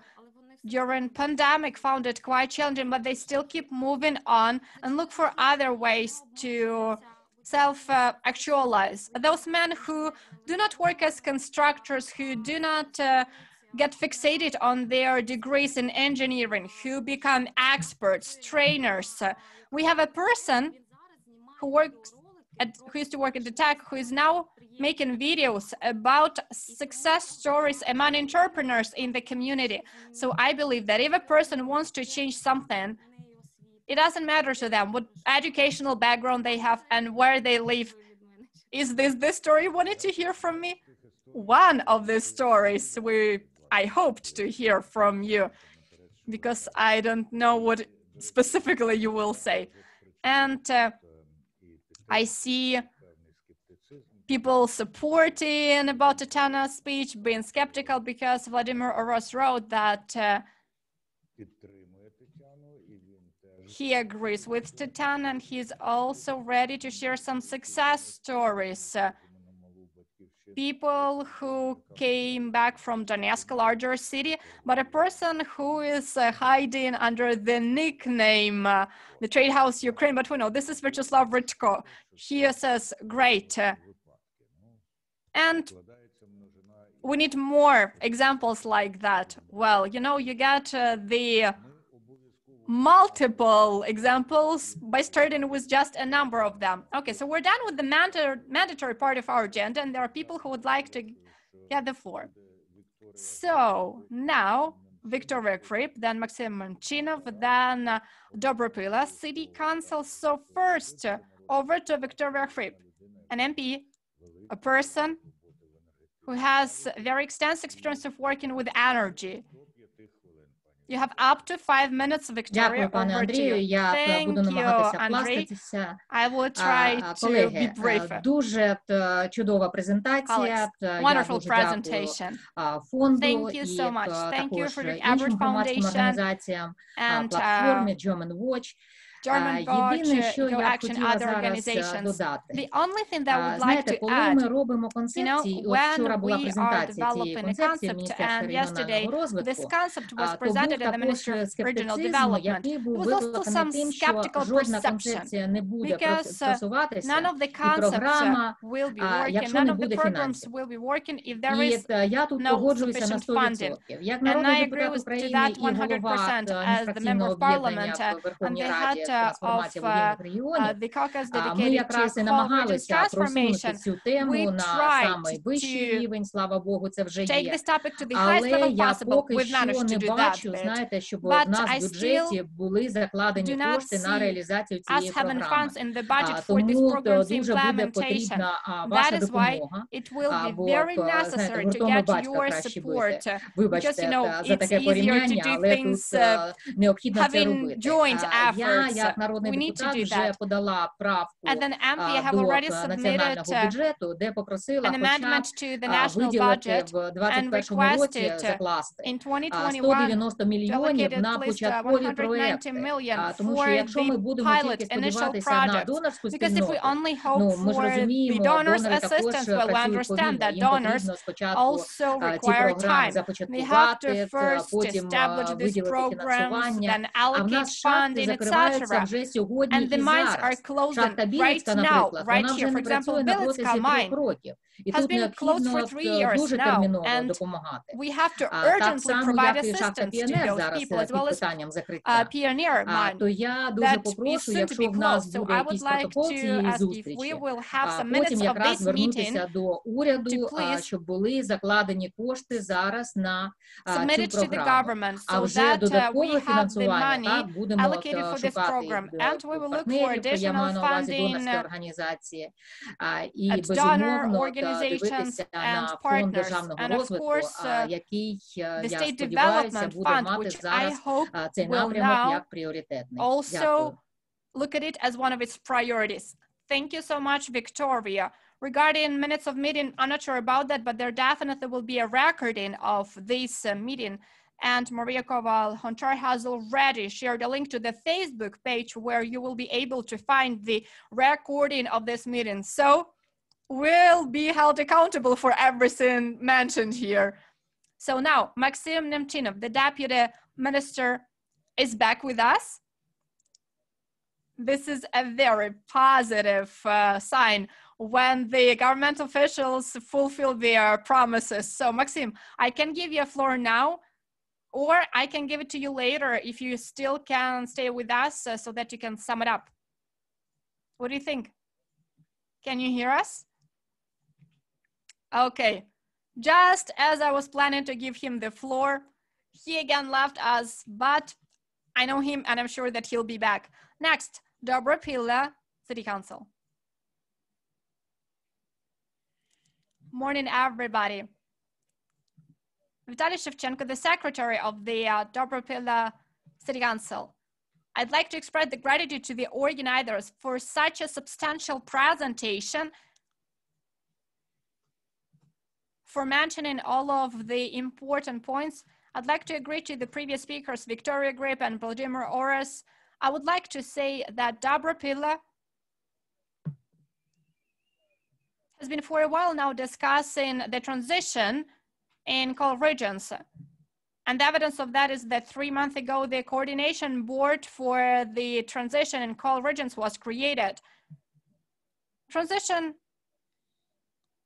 during pandemic found it quite challenging, but they still keep moving on and look for other ways to self-actualize. Those men who do not work as constructors, who do not get fixated on their degrees in engineering, who become experts, trainers. We have a person who used to work at the tech, who is now making videos about success stories among entrepreneurs in the community. So I believe that if a person wants to change something, it doesn't matter to them what educational background they have and where they live. Is this the story you wanted to hear from me? One of the stories I hoped to hear from you, because I don't know what specifically you will say. And I see people supporting about Tatana's speech, being skeptical because Vladimir Oros wrote that he agrees with Tatana and he's also ready to share some success stories. People who came back from Donetsk, a larger city, but a person who is hiding under the nickname, the Trade House Ukraine, but we know this is Vyacheslav Ritko. He says, great. And we need more examples like that. Well, you know, you get the multiple examples by starting with just a number of them. Okay, so we're done with the mandatory part of our agenda, and there are people who would like to get the floor. So now, Victoria Krip, then Maxim Monchinov, then Dobropila City Council. So first, over to Victoria Krip, an MP, a person who has very extensive experience of working with energy. You have up to 5 minutes, Victoria. Дякую, пане Андрію. Я буду намагатися вкластитися. I will try to be brief. Дуже чудова презентація. Я дуже дякую фонду і також іншим громадським організаціям, платформі German Watch. Єдине, що я хотіла зараз додати. Знаєте, коли ми робимо концепції, от вчора була презентація цієї концепції Міністерства регіонального розвитку, то був також скептицизм, який був викликаний тим, що жодна концепція не буде стосуватися, і програма, якщо не буде фінансів. І я тут погоджуюся на 100%. Як народний депутат України і голова міжфракційного об'єднання в Верховній Раді трансформація воєнних регіонів, ми якраз і намагалися просунути цю тему на самий вищий рівень, слава Богу, це вже є. Але я поки що не бачу, знаєте, щоб в нас в бюджеті були закладені кошти на реалізацію цієї програми. Тому дуже буде потрібна ваша допомога. Знаєте, гуртом і батька краще бити. Вибачте за таке порівняння, але тут необхідно це робити. Я, як народний депутат, вже подала правку до національного бюджету, де попросила хоча виділити в 2021 році закласти 190 мільйонів на початкові проекти. Тому що якщо ми будемо тільки сподіватися на донорську спільноту, ми ж розуміємо, донори також працюють повільно. Їм потрібно спочатку ці програми започаткувати, потім виділити фінансування, а в нас шахти закриваються вже сьогодні і зараз. Шахта Білицька, наприклад, вона вже не працює на протязі 3 років. І тут необхідно дуже терміново допомагати. Так само, як і шахта Піонер зараз під питанням закриття. То я дуже попрошу, якщо в нас буде якийсь протокол цієї зустрічі, потім якраз звернутися до уряду, щоб були закладені кошти зараз на цю програму. А вже додаткове фінансування, так, будемо шукати партнерів, я маю на увазі донорські організації, і безумовно дивитися на фонд державного розвитку, який, я сподіваюся, буде мати зараз цей напрямок як пріоритетний. Дякую. Look at it as one of its priorities. Thank you so much, Victoria. Regarding minutes of meeting, I'm not sure about that, but there definitely will be a recording of this meeting. And Maria Koval-Honchar has already shared a link to the Facebook page where you will be able to find the recording of this meeting. So we'll be held accountable for everything mentioned here. So now, Maxim Nemchinov, the Deputy Minister, is back with us. This is a very positive sign when the government officials fulfill their promises. So Maxim, I can give you a floor now, or I can give it to you later if you still can stay with us so that you can sum it up. What do you think? Can you hear us? Okay, just as I was planning to give him the floor, he again left us, but I know him and I'm sure that he'll be back. Next, Dobropila City Council. Morning, everybody. Vitaly Shevchenko, the secretary of the Dobropila City Council. I'd like to express the gratitude to the organizers for such a substantial presentation for mentioning all of the important points. I'd like to agree to the previous speakers, Victoria Grip and Vladimir Oras. I would like to say that Dobrapilla has been for a while now discussing the transition in coal regions. And the evidence of that is that 3 months ago, the coordination board for the transition in coal regions was created. Transition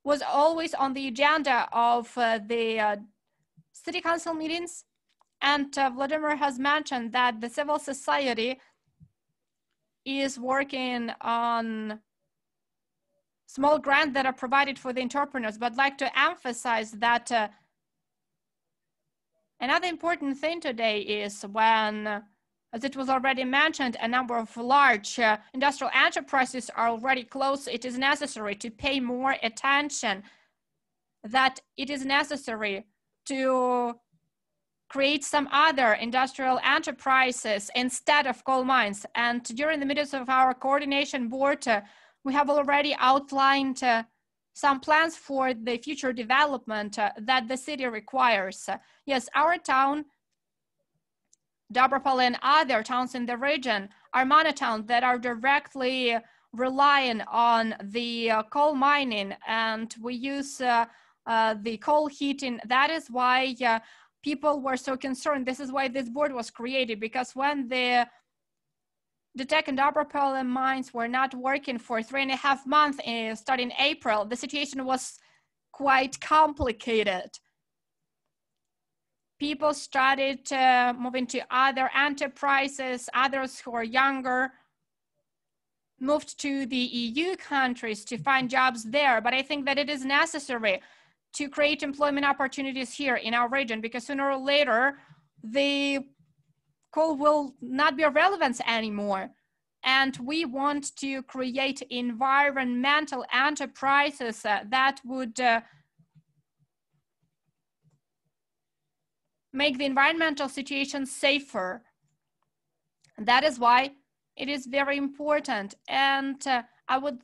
was always on the agenda of the city council meetings. And Vladimir has mentioned that the civil society is working on small grants that are provided for the entrepreneurs, but I'd like to emphasize that another important thing today is when, as it was already mentioned, a number of large industrial enterprises are already closed. It is necessary to pay more attention, that it is necessary to create some other industrial enterprises instead of coal mines. And during the meetings of our coordination board, we have already outlined some plans for the future development that the city requires. Yes, our town, Dobrapilla, and other towns in the region are monotowns that are directly relying on the coal mining, and we use the coal heating. That is why people were so concerned. This is why this board was created, because when the Tech and Dobrapilla mines were not working for 3.5 months starting April, the situation was quite complicated. People started moving to other enterprises, others who are younger moved to the EU countries to find jobs there. But I think that it is necessary to create employment opportunities here in our region, because sooner or later, the coal will not be of relevance anymore. And we want to create environmental enterprises that would make the environmental situation safer. And that is why it is very important. And I would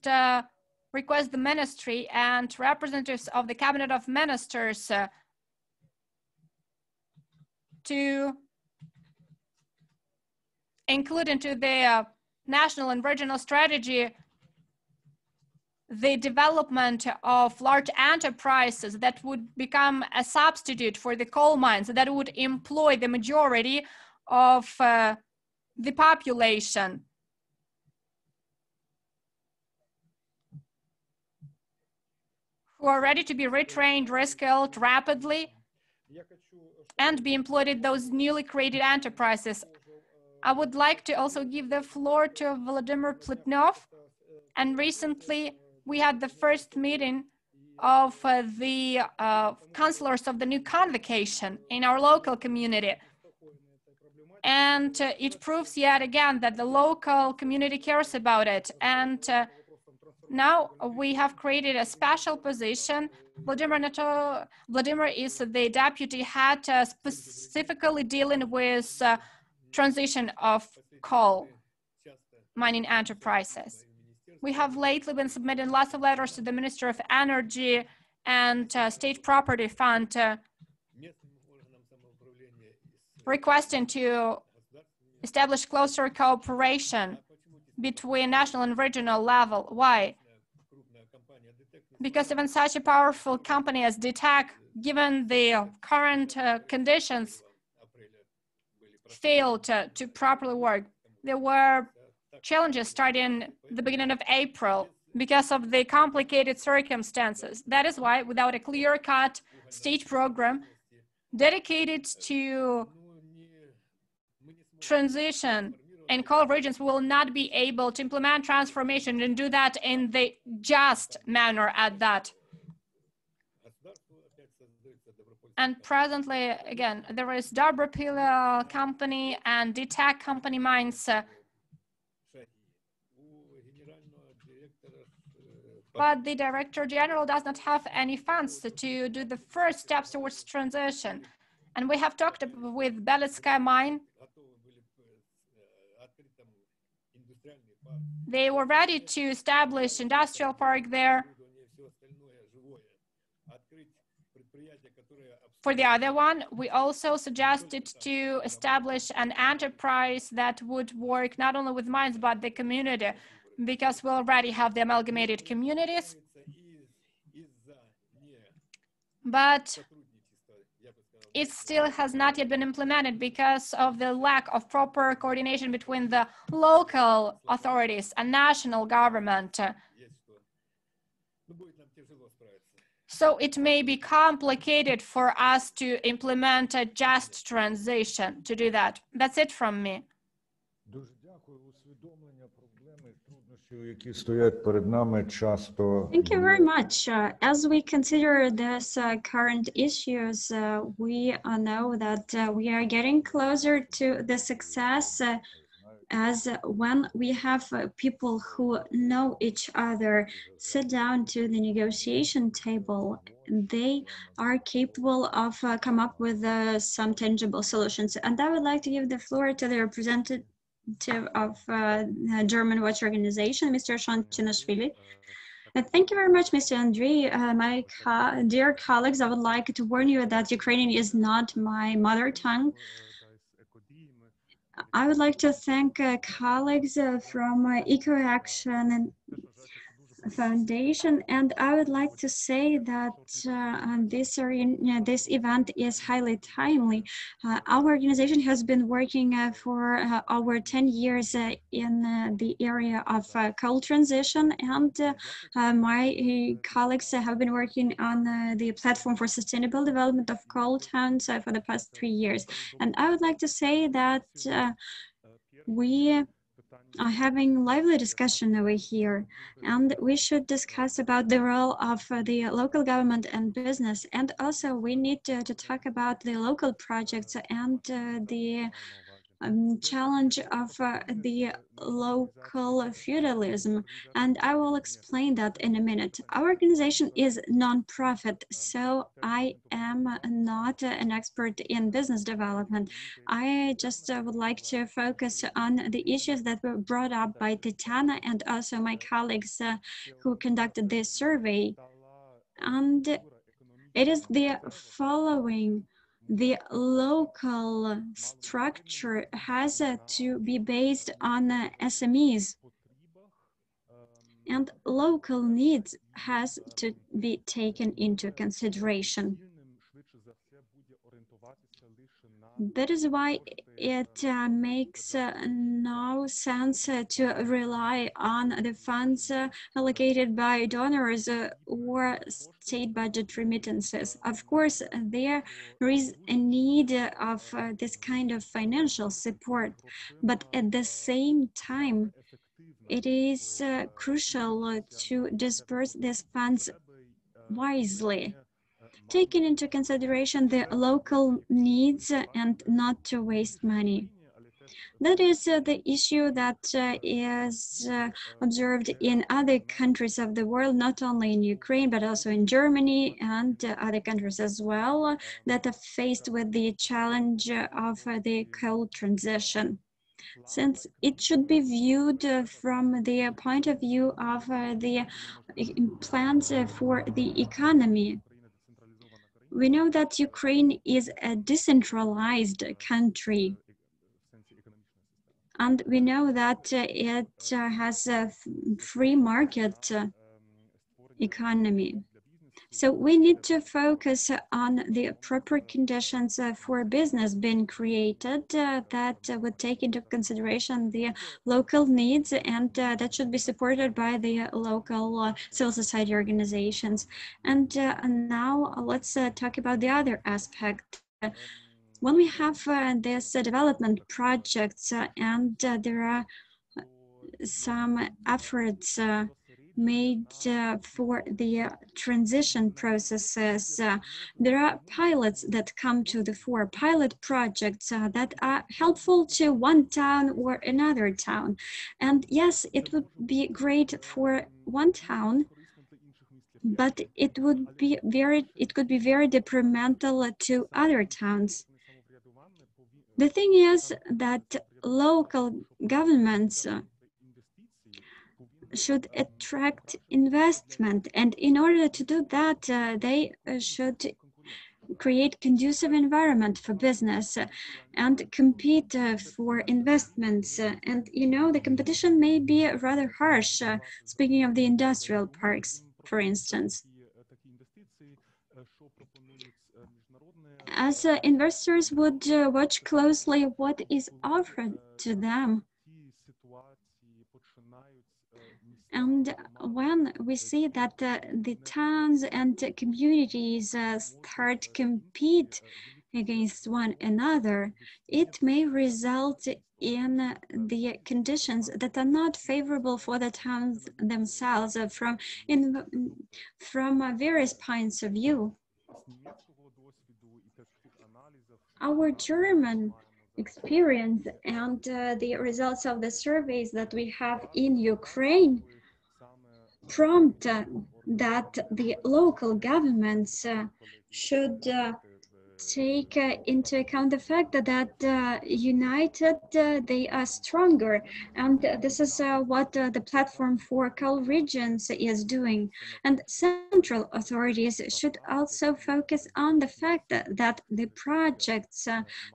request the ministry and representatives of the Cabinet of Ministers to include into the national and regional strategy the development of large enterprises that would become a substitute for the coal mines, that would employ the majority of the population. Who are ready to be retrained, reskilled rapidly, and be employed in those newly created enterprises. I would like to also give the floor to Vladimir Plitnov. And recently, we had the first meeting of the councillors of the new convocation in our local community. And it proves yet again that the local community cares about it. And now we have created a special position. Vladimir is the deputy head specifically dealing with transition of coal mining enterprises. We have lately been submitting lots of letters to the Minister of Energy and State Property Fund requesting to establish closer cooperation between national and regional level. Why? Because even such a powerful company as DTEC, given the current conditions, failed to properly work. There were challenges starting the beginning of April because of the complicated circumstances. That is why, without a clear-cut state program dedicated to transition in coal regions, we will not be able to implement transformation and do that in the just manner at that. And presently, again, there is Dobrapilla company and DTEC company mines. But the Director General does not have any funds to do the first steps towards transition. And we have talked with Belitskaya mine. They were ready to establish industrial park there. For the other one, we also suggested to establish an enterprise that would work not only with mines, but the community, because we already have the amalgamated communities. But it still has not yet been implemented because of the lack of proper coordination between the local authorities and national government. So it may be complicated for us to implement a just transition to do that. That's it from me. Thank you very much. As we consider these current issues, we know that we are getting closer to the success as when we have people who know each other sit down to the negotiation table, they are capable of come up with some tangible solutions. And I would like to give the floor to the representative of German Watch Organization, Mr. Shantinashvili. Thank you very much, Mr. Andrei. My dear colleagues, I would like to warn you that Ukrainian is not my mother tongue. I would like to thank colleagues from EcoAction Foundation, and I would like to say that this event is highly timely. Our organization has been working for over 10 years in the area of coal transition, and my colleagues have been working on the platform for sustainable development of coal towns for the past 3 years. And I would like to say that we are having lively discussion over here, and we should discuss about the role of the local government and business, and also we need to talk about the local projects and the challenge of the local feudalism, and I will explain that in a minute. Our organization is non-profit, so I am not an expert in business development. I just would like to focus on the issues that were brought up by Tatiana and also my colleagues who conducted this survey. And it is the following. The local structure has to be based on SMEs, and local needs has to be taken into consideration. That is why it makes no sense to rely on the funds allocated by donors or state budget remittances. Of course, there is a need of this kind of financial support, but at the same time, it is crucial to disperse these funds wisely, taking into consideration the local needs and not to waste money. That is the issue that is observed in other countries of the world, not only in Ukraine, but also in Germany and other countries as well that are faced with the challenge of the coal transition. Since it should be viewed from the point of view of the plans for the economy. We know that Ukraine is a decentralized country, and we know that it has a free market economy. So we need to focus on the proper conditions for business being created that would take into consideration the local needs, and that should be supported by the local civil society organizations. And now let's talk about the other aspect. When we have this development projects and there are some efforts made for the transition processes, there are pilots that come to the fore, pilot projects that are helpful to one town or another town. And yes, it would be great for one town, but it could be very detrimental to other towns. The thing is that local governments should attract investment, and in order to do that, they should create conducive environment for business and compete for investments. And you know, the competition may be rather harsh, speaking of the industrial parks, for instance. As investors would watch closely what is offered to them. And when we see that the towns and communities start compete against one another, it may result in the conditions that are not favorable for the towns themselves from various points of view. Our German experience and the results of the surveys that we have in Ukraine prompt that the local governments should take into account the fact that united they are stronger, and this is what the platform for coal regions is doing. And central authorities should also focus on the fact that the projects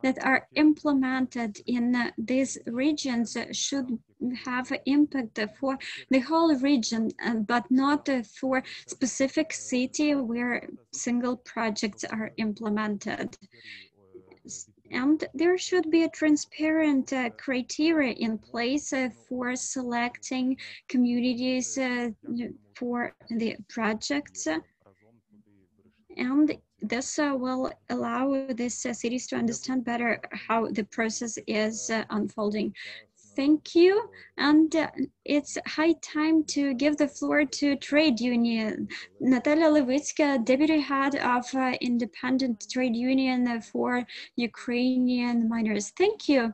that are implemented in these regions should have impact for the whole region, but not for specific city where single projects are implemented. And there should be a transparent criteria in place for selecting communities for the projects. And this will allow these cities to understand better how the process is unfolding. Thank you. And it's high time to give the floor to trade union. Natalia Levitska, Deputy Head of Independent Trade Union for Ukrainian miners. Thank you.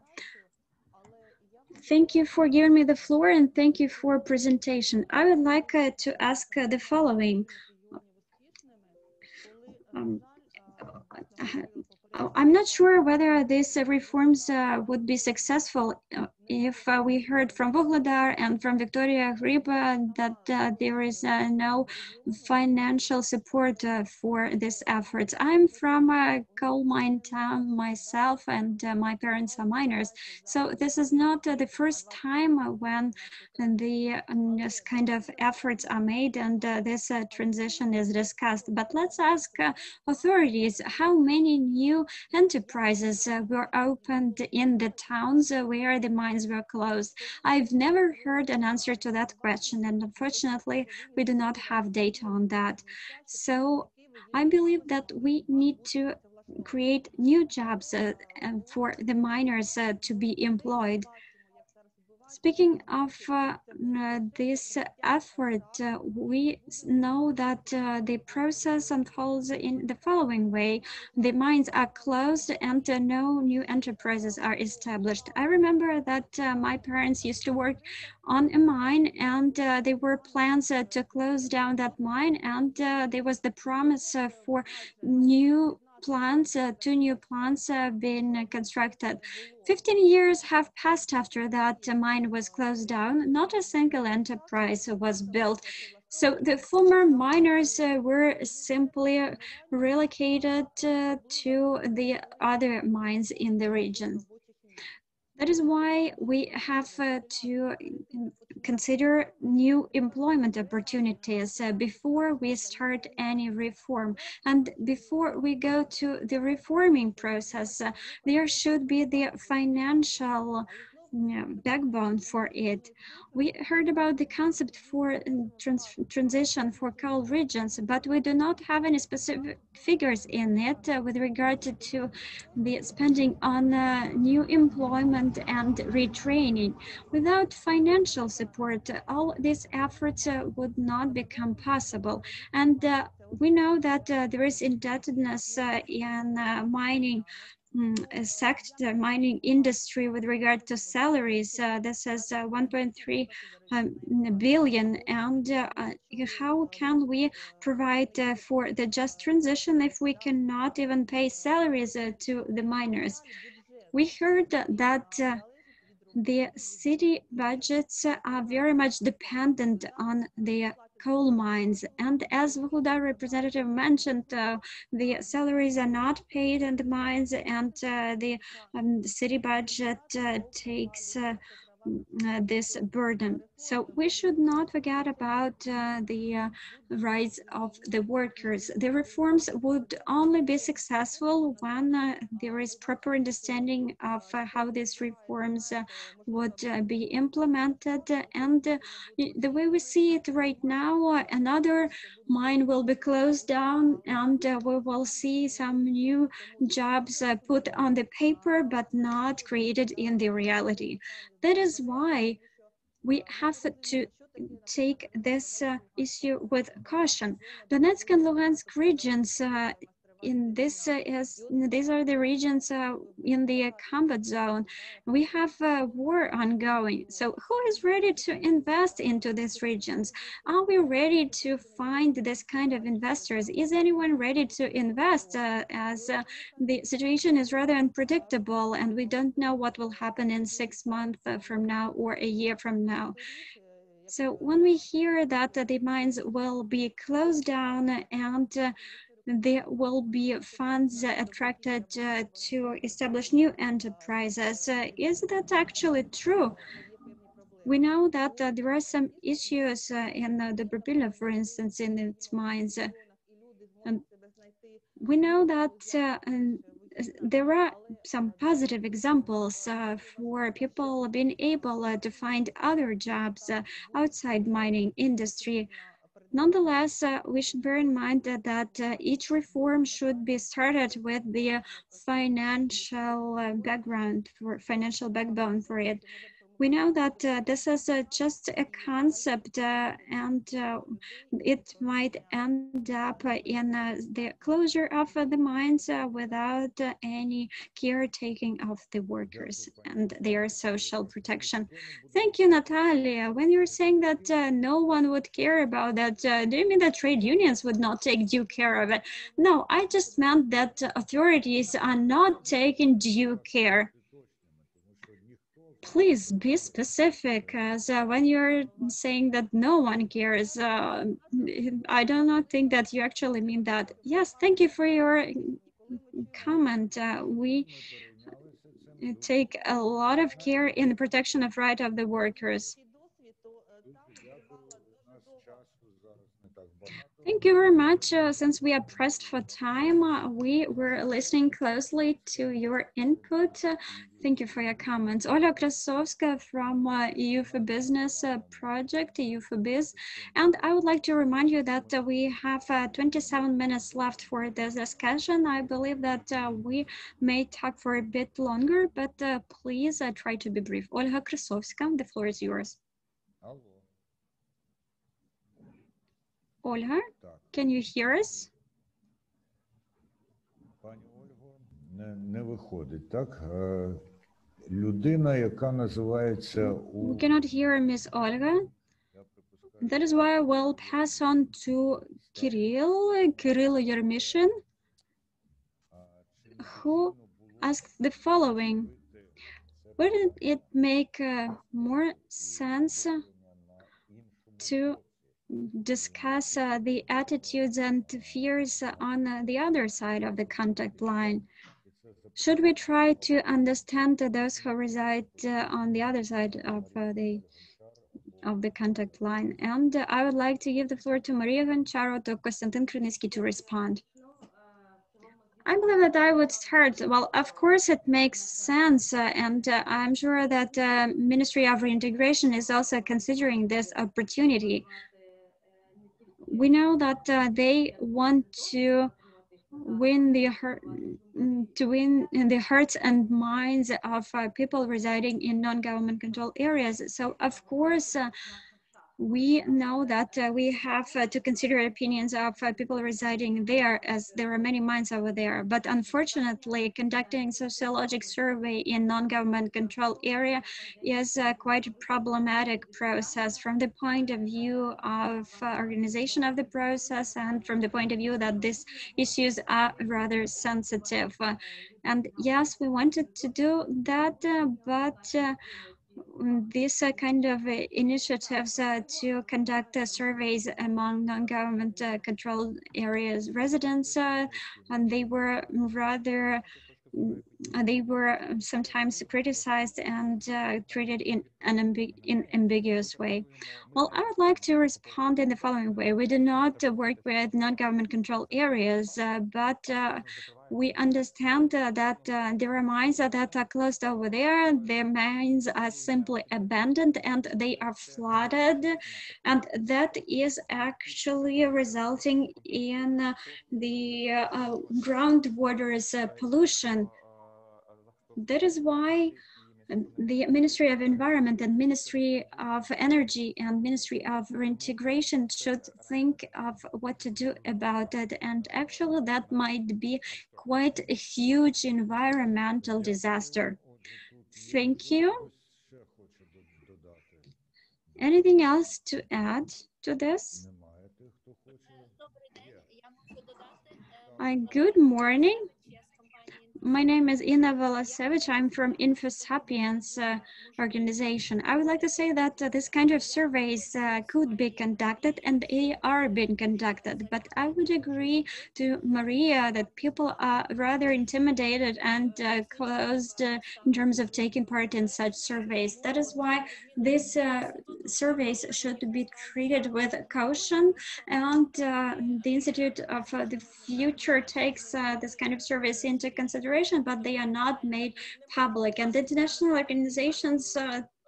Thank you for giving me the floor, and thank you for presentation. I would like to ask the following. I'm not sure whether these reforms would be successful if we heard from Vuhledar and from Victoria Hriba that there is no financial support for these efforts. I'm from a coal mine town myself, and my parents are miners. So this is not the first time when this kind of efforts are made and this transition is discussed. But let's ask authorities how many new enterprises were opened in the towns where the mines were closed. I've never heard an answer to that question, and unfortunately, we do not have data on that. So I believe that we need to create new jobs for the miners to be employed. Speaking of this effort, we know that the process unfolds in the following way. The mines are closed and no new enterprises are established. I remember that my parents used to work on a mine, and there were plans to close down that mine, and there was the promise for new plants, 2 new plants being constructed. 15 years have passed after that mine was closed down. Not a single enterprise was built. So the former miners were simply relocated to the other mines in the region. That is why we have to consider new employment opportunities before we start any reform. And before we go to the reforming process, there should be the financial backbone for it. We heard about the concept for transition for coal regions, but we do not have any specific figures in it with regard to the spending on new employment and retraining. Without financial support, all these efforts would not become possible. And we know that there is indebtedness in mining sector, mining industry with regard to salaries. This is 1.3 billion. And how can we provide for the just transition if we cannot even pay salaries to the miners? We heard that the city budgets are very much dependent on the coal mines. And as Vuhldar representative mentioned, the salaries are not paid in the mines, and the city budget takes this burden. So we should not forget about the rights of the workers. The reforms would only be successful when there is proper understanding of how these reforms would be implemented. And the way we see it right now, another mine will be closed down, and we will see some new jobs put on the paper but not created in the reality. That is why we have to take this issue with caution. Donetsk and Luhansk regions these are the regions in the combat zone. We have war ongoing. So who is ready to invest into these regions? Are we ready to find this kind of investors? Is anyone ready to invest as the situation is rather unpredictable, and we don't know what will happen in 6 months from now or a year from now. So when we hear that the mines will be closed down and there will be funds attracted to establish new enterprises, is that actually true? We know that there are some issues in the Brabila, for instance, in its mines. And we know that there are some positive examples for people being able to find other jobs outside mining industry. Nonetheless, we should bear in mind that each reform should be started with the financial financial backbone for it. We know that this is just a concept and it might end up in the closure of the mines without any caretaking of the workers and their social protection. Thank you, Natalia. When you're saying that no one would care about that, do you mean that trade unions would not take due care of it? No, I just meant that authorities are not taking due care. Please be specific, as when you're saying that no one cares, I do not think that you actually mean that. Yes, thank you for your comment. We take a lot of care in the protection of right of the workers. Thank you very much. Since we are pressed for time, we were listening closely to your input. Thank you for your comments. Oля Krasovska from EU for Business project, EU for Biz. And I would like to remind you that we have 27 minutes left for this discussion. I believe that we may talk for a bit longer, but please try to be brief. Olga Krasovska, the floor is yours. Olga, can you hear us? Пані Ольго, не виходить, так? Людина, яка називається... We cannot hear Miss Olga. That is why I will pass on to Kirill Yermishin, who asked the following. Wouldn't it make more sense to discuss the attitudes and fears on the other side of the contact line? Should we try to understand those who reside on the other side of the contact line? And I would like to give the floor to Maria Goncharo, to Konstantin Krynyski to respond. I believe that I would start. Well, of course, it makes sense, and I'm sure that Ministry of Reintegration is also considering this opportunity. We know that they want to win the hearts and minds of people residing in non-government control areas. So, of course, we know that we have to consider opinions of people residing there, as there are many minds over there. But unfortunately, conducting sociological survey in non-government control area is quite a problematic process from the point of view of organization of the process and from the point of view that these issues are rather sensitive. And yes, we wanted to do that, but these kind of initiatives to conduct surveys among non-government controlled areas residents, and they were rather they were sometimes criticized and treated in an ambiguous way. Well, I would like to respond in the following way. We do not work with non-government control areas, but we understand that there are mines that are closed over there. Their mines are simply abandoned and they are flooded. And that is actually resulting in the groundwater's pollution. That is why the Ministry of Environment and Ministry of Energy and Ministry of Reintegration should think of what to do about it. And actually that might be quite a huge environmental disaster. Thank you. Anything else to add to this? Good morning. My name is Ina Velasevich. I'm from InfoSapiens organization. I would like to say that this kind of surveys could be conducted and they are being conducted. But I would agree to Maria that people are rather intimidated and closed in terms of taking part in such surveys. That is why these surveys should be treated with caution, and the Institute of the Future takes this kind of surveys into consideration, but they are not made public, and international organizations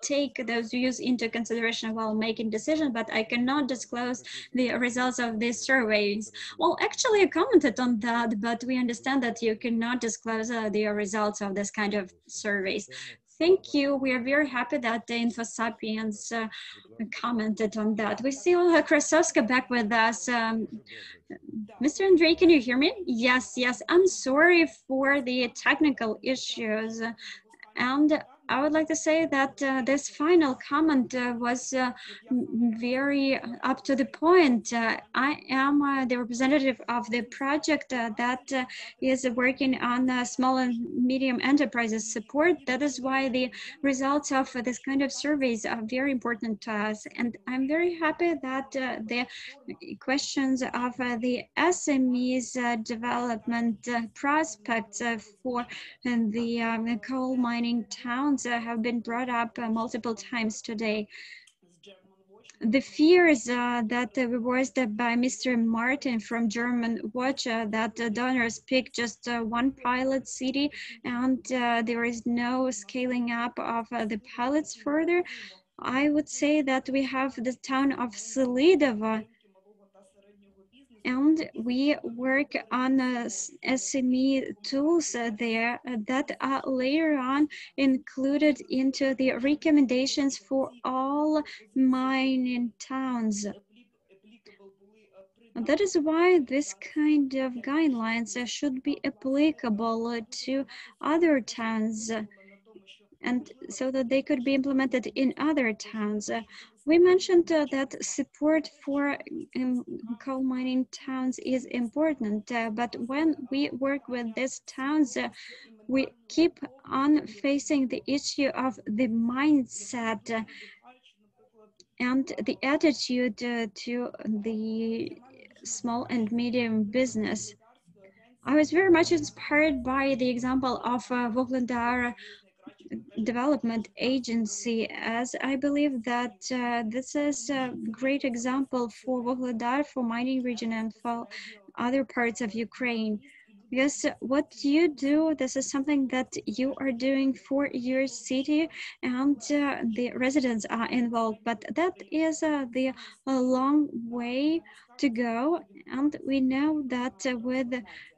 take those views into consideration while making decisions, but I cannot disclose the results of these surveys. Well, actually, I commented on that, but we understand that you cannot disclose the results of this kind of surveys. Thank you. We are very happy that the InfoSapiens commented on that. We see Krasowska back with us. Mr. Andrei, can you hear me? Yes, yes. I'm sorry for the technical issues. And I would like to say that this final comment was very up to the point. I am the representative of the project that is working on small and medium enterprises support. That is why the results of this kind of surveys are very important to us. And I'm very happy that the questions of the SMEs development prospects for the coal mining towns have been brought up multiple times today. The fears that were voiced by Mr. Martin from German Watch that donors pick just one pilot city and there is no scaling up of the pilots further. I would say that we have the town of Selidovo, and we work on SME tools there that are later on included into the recommendations for all mining towns. And that is why this kind of guidelines should be applicable to other towns, and so that they could be implemented in other towns. We mentioned that support for coal mining towns is important, but when we work with these towns, we keep on facing the issue of the mindset and the attitude to the small and medium business. I was very much inspired by the example of Vuhledar Development Agency, as I believe that this is a great example for Vuhledar, for mining region, and for other parts of Ukraine. Because what you do, this is something that you are doing for your city, and the residents are involved. But that is the long way to go, and we know that with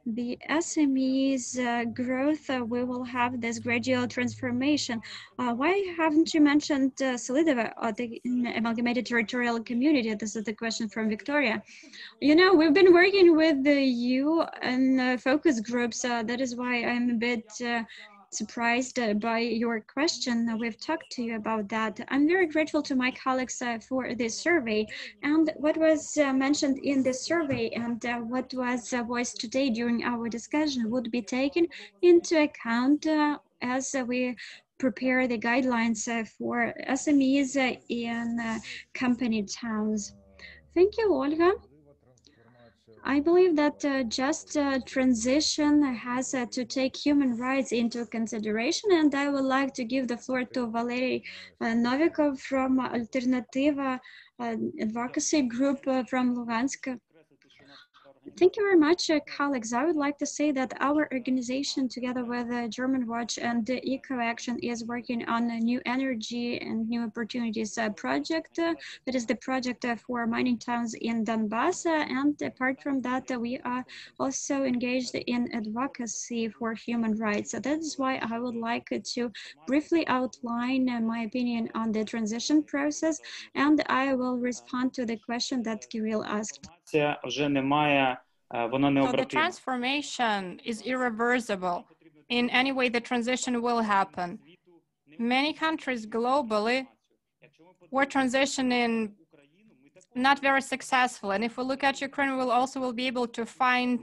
the SMEs growth, we will have this gradual transformation. Why haven't you mentioned Selidovo, or the amalgamated territorial community? This is the question from Victoria. You know, we've been working with you and focus groups. That is why I'm a bit surprised by your question. We've talked to you about that. I'm very grateful to my colleagues for this survey. And what was mentioned in this survey and what was voiced today during our discussion would be taken into account as we prepare the guidelines for SMEs in company towns. Thank you, Olga. I believe that just transition has to take human rights into consideration, and I would like to give the floor to Valery Novikov from Alternativa Advocacy Group from Lugansk. Thank you very much, colleagues. I would like to say that our organization, together with German Watch and Eco Action, is working on a new energy and new opportunities project. That is the project for mining towns in Donbass. And apart from that, we are also engaged in advocacy for human rights. So that is why I would like to briefly outline my opinion on the transition process, and I will respond to the question that Kirill asked. So the transformation is irreversible. In any way, the transition will happen. Many countries globally were transitioning not very successful. And if we look at Ukraine, we'll also be able to find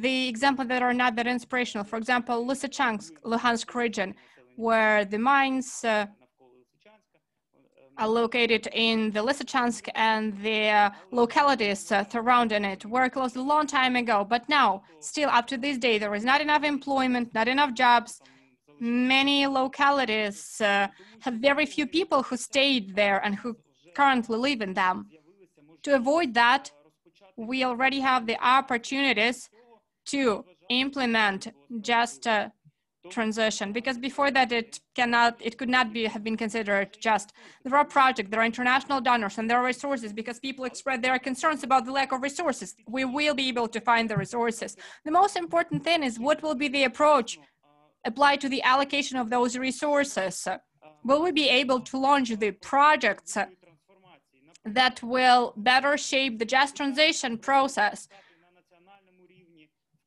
the examples that are not that inspirational. For example, Lysychansk, Luhansk region, where the mines are located in the Lysychansk and the localities surrounding it were closed a long time ago. But now, still up to this day, there is not enough employment, not enough jobs. Many localities have very few people who stayed there and who currently live in them. To avoid that, we already have the opportunities to implement just transition, because before that it could not have been considered just. There are projects, there are international donors, and there are resources, because people express their concerns about the lack of resources. We will be able to find the resources. The most important thing is what will be the approach applied to the allocation of those resources. Will we be able to launch the projects that will better shape the just transition process?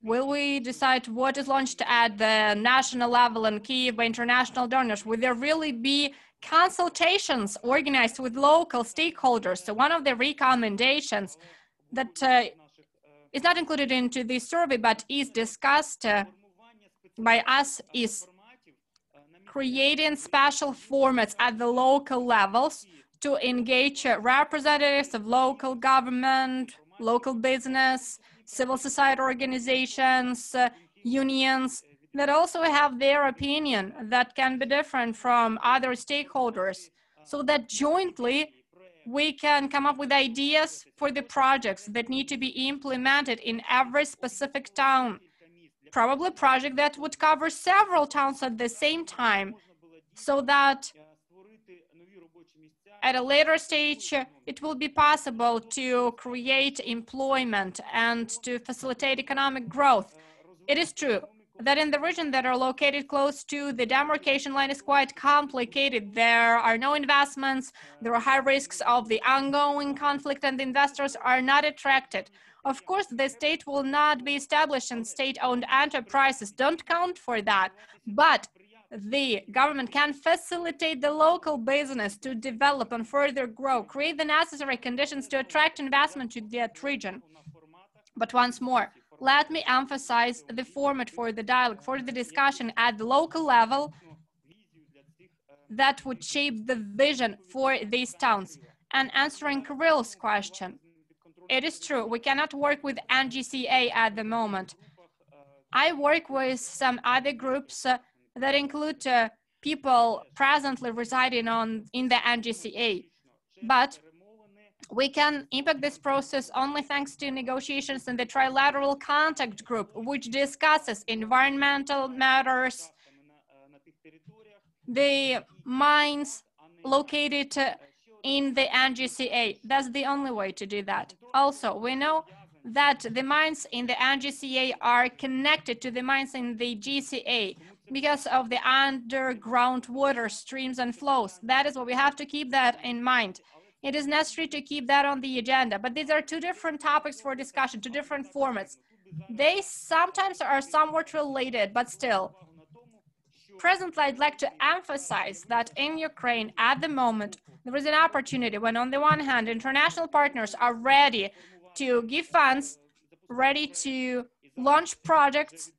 Will we decide what is launched at the national level in Kyiv by international donors? Will there really be consultations organized with local stakeholders? So one of the recommendations that is not included into this survey but is discussed by us is creating special formats at the local levels to engage representatives of local government, local business, civil society organizations, unions, that also have their opinion that can be different from other stakeholders, so that jointly we can come up with ideas for the projects that need to be implemented in every specific town. Probably a project that would cover several towns at the same time, so that at a later stage, it will be possible to create employment and to facilitate economic growth. It is true that in the region that are located close to the demarcation line is quite complicated. There are no investments, there are high risks of the ongoing conflict, and the investors are not attracted. Of course, the state will not be established, and state-owned enterprises don't count for that. But the government can facilitate the local business to develop and further grow, create the necessary conditions to attract investment to that region. But once more, let me emphasize the format for the dialogue, for the discussion at the local level that would shape the vision for these towns. And answering Kirill's question, it is true, we cannot work with NGCA at the moment. I work with some other groups that include people presently residing in the NGCA. But we can impact this process only thanks to negotiations in the trilateral contact group, which discusses environmental matters, the mines located in the NGCA. That's the only way to do that. Also, we know that the mines in the NGCA are connected to the mines in the GCA because of the underground water streams and flows. That is what we have to keep that in mind. It is necessary to keep that on the agenda, but these are two different topics for discussion, two different formats. They sometimes are somewhat related, but still. Presently, I'd like to emphasize that in Ukraine, at the moment, there is an opportunity when, on the one hand, international partners are ready to give funds, ready to launch projects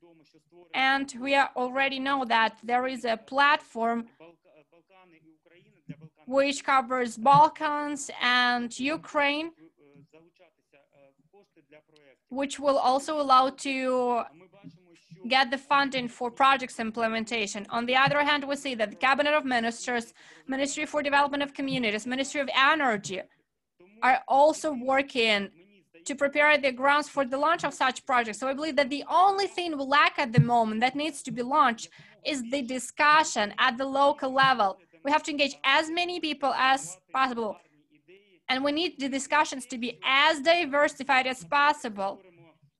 And we already know that there is a platform which covers Balkans and Ukraine, which will also allow to get the funding for projects implementation. On the other hand, we see that the Cabinet of Ministers, Ministry for Development of Communities, Ministry of Energy are also working to prepare the grounds for the launch of such projects. So I believe that the only thing we lack at the moment that needs to be launched is the discussion at the local level. We have to engage as many people as possible. And we need the discussions to be as diversified as possible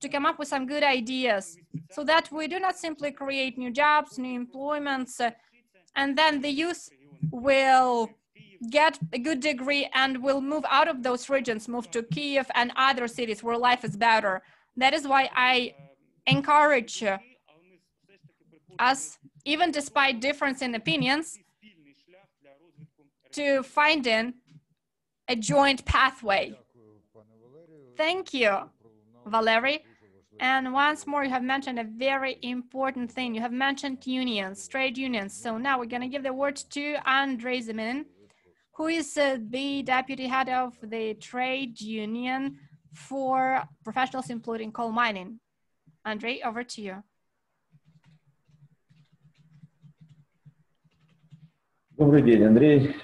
to come up with some good ideas so that we do not simply create new jobs, new employments, and then the youth will get a good degree and will move out of those regions, move to Kiev and other cities where life is better. That is why I encourage us, even despite difference in opinions, to find a joint pathway. Thank you, Valery. And once more, you have mentioned a very important thing. You have mentioned unions, trade unions. So now we're going to give the word to Andrei Ziminin, who is the deputy head of the trade union for professionals, including coal mining. Andrei, over to you. Добрый день, Андрей.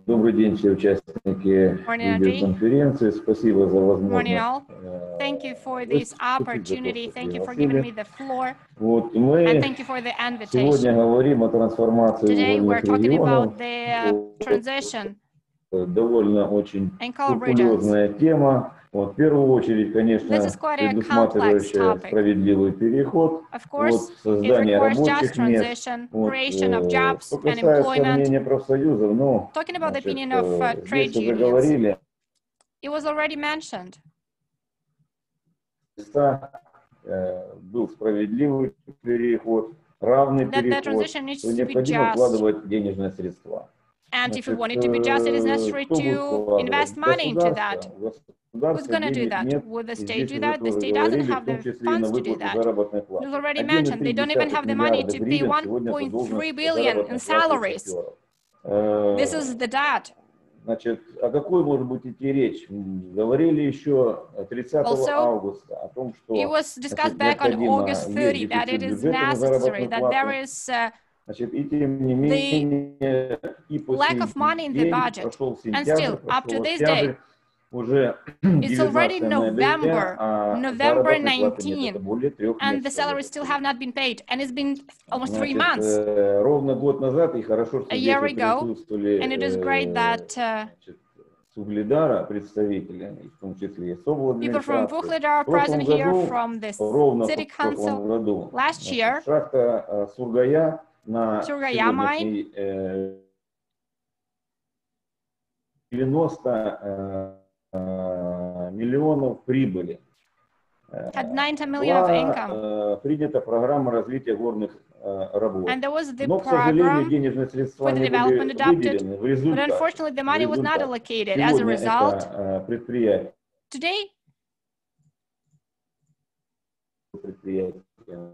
Добрый день, все участники видеоконференции. Спасибо за возможность. Thank you for this opportunity. Thank you for giving me the floor. And thank you for the invitation. Сегодня говорим о трансформации угольных регионов. Transition. Довольно очень курьезная тема. В первую очередь, конечно, предусматривающая справедливый переход, создание рабочих мест. Что касается мнения профсоюзов, ну, здесь уже говорили, был справедливый переход, равный переход, то необходимо вкладывать денежные средства. And if we want it to be just, it is necessary to invest money into that. Who's going to do that? Will the state do that? The state doesn't have the funds to do that. It was already mentioned, they don't even have the money to pay 1.3 billion in salaries. This is the debt. Значит, о какой может быть идти речь? Говорили еще 30 августа о том, что it was discussed back on August 30 that it is necessary, that there is the lack of money in the budget, and still, up to this day, it's already November 19, and the salaries still have not been paid, and it's been almost 3 months. A year ago, and it is great that people from Vuhledar are present here from the city council. Last year, Surgaya mine 90 миллионов прибыли. Had 90 million of income. Принята программа развития горных работ. And there was the Но, к сожалению, program денежные средства for the не development были adopted, выделены в результате. but unfortunately the money was not allocated. As a result, предприятие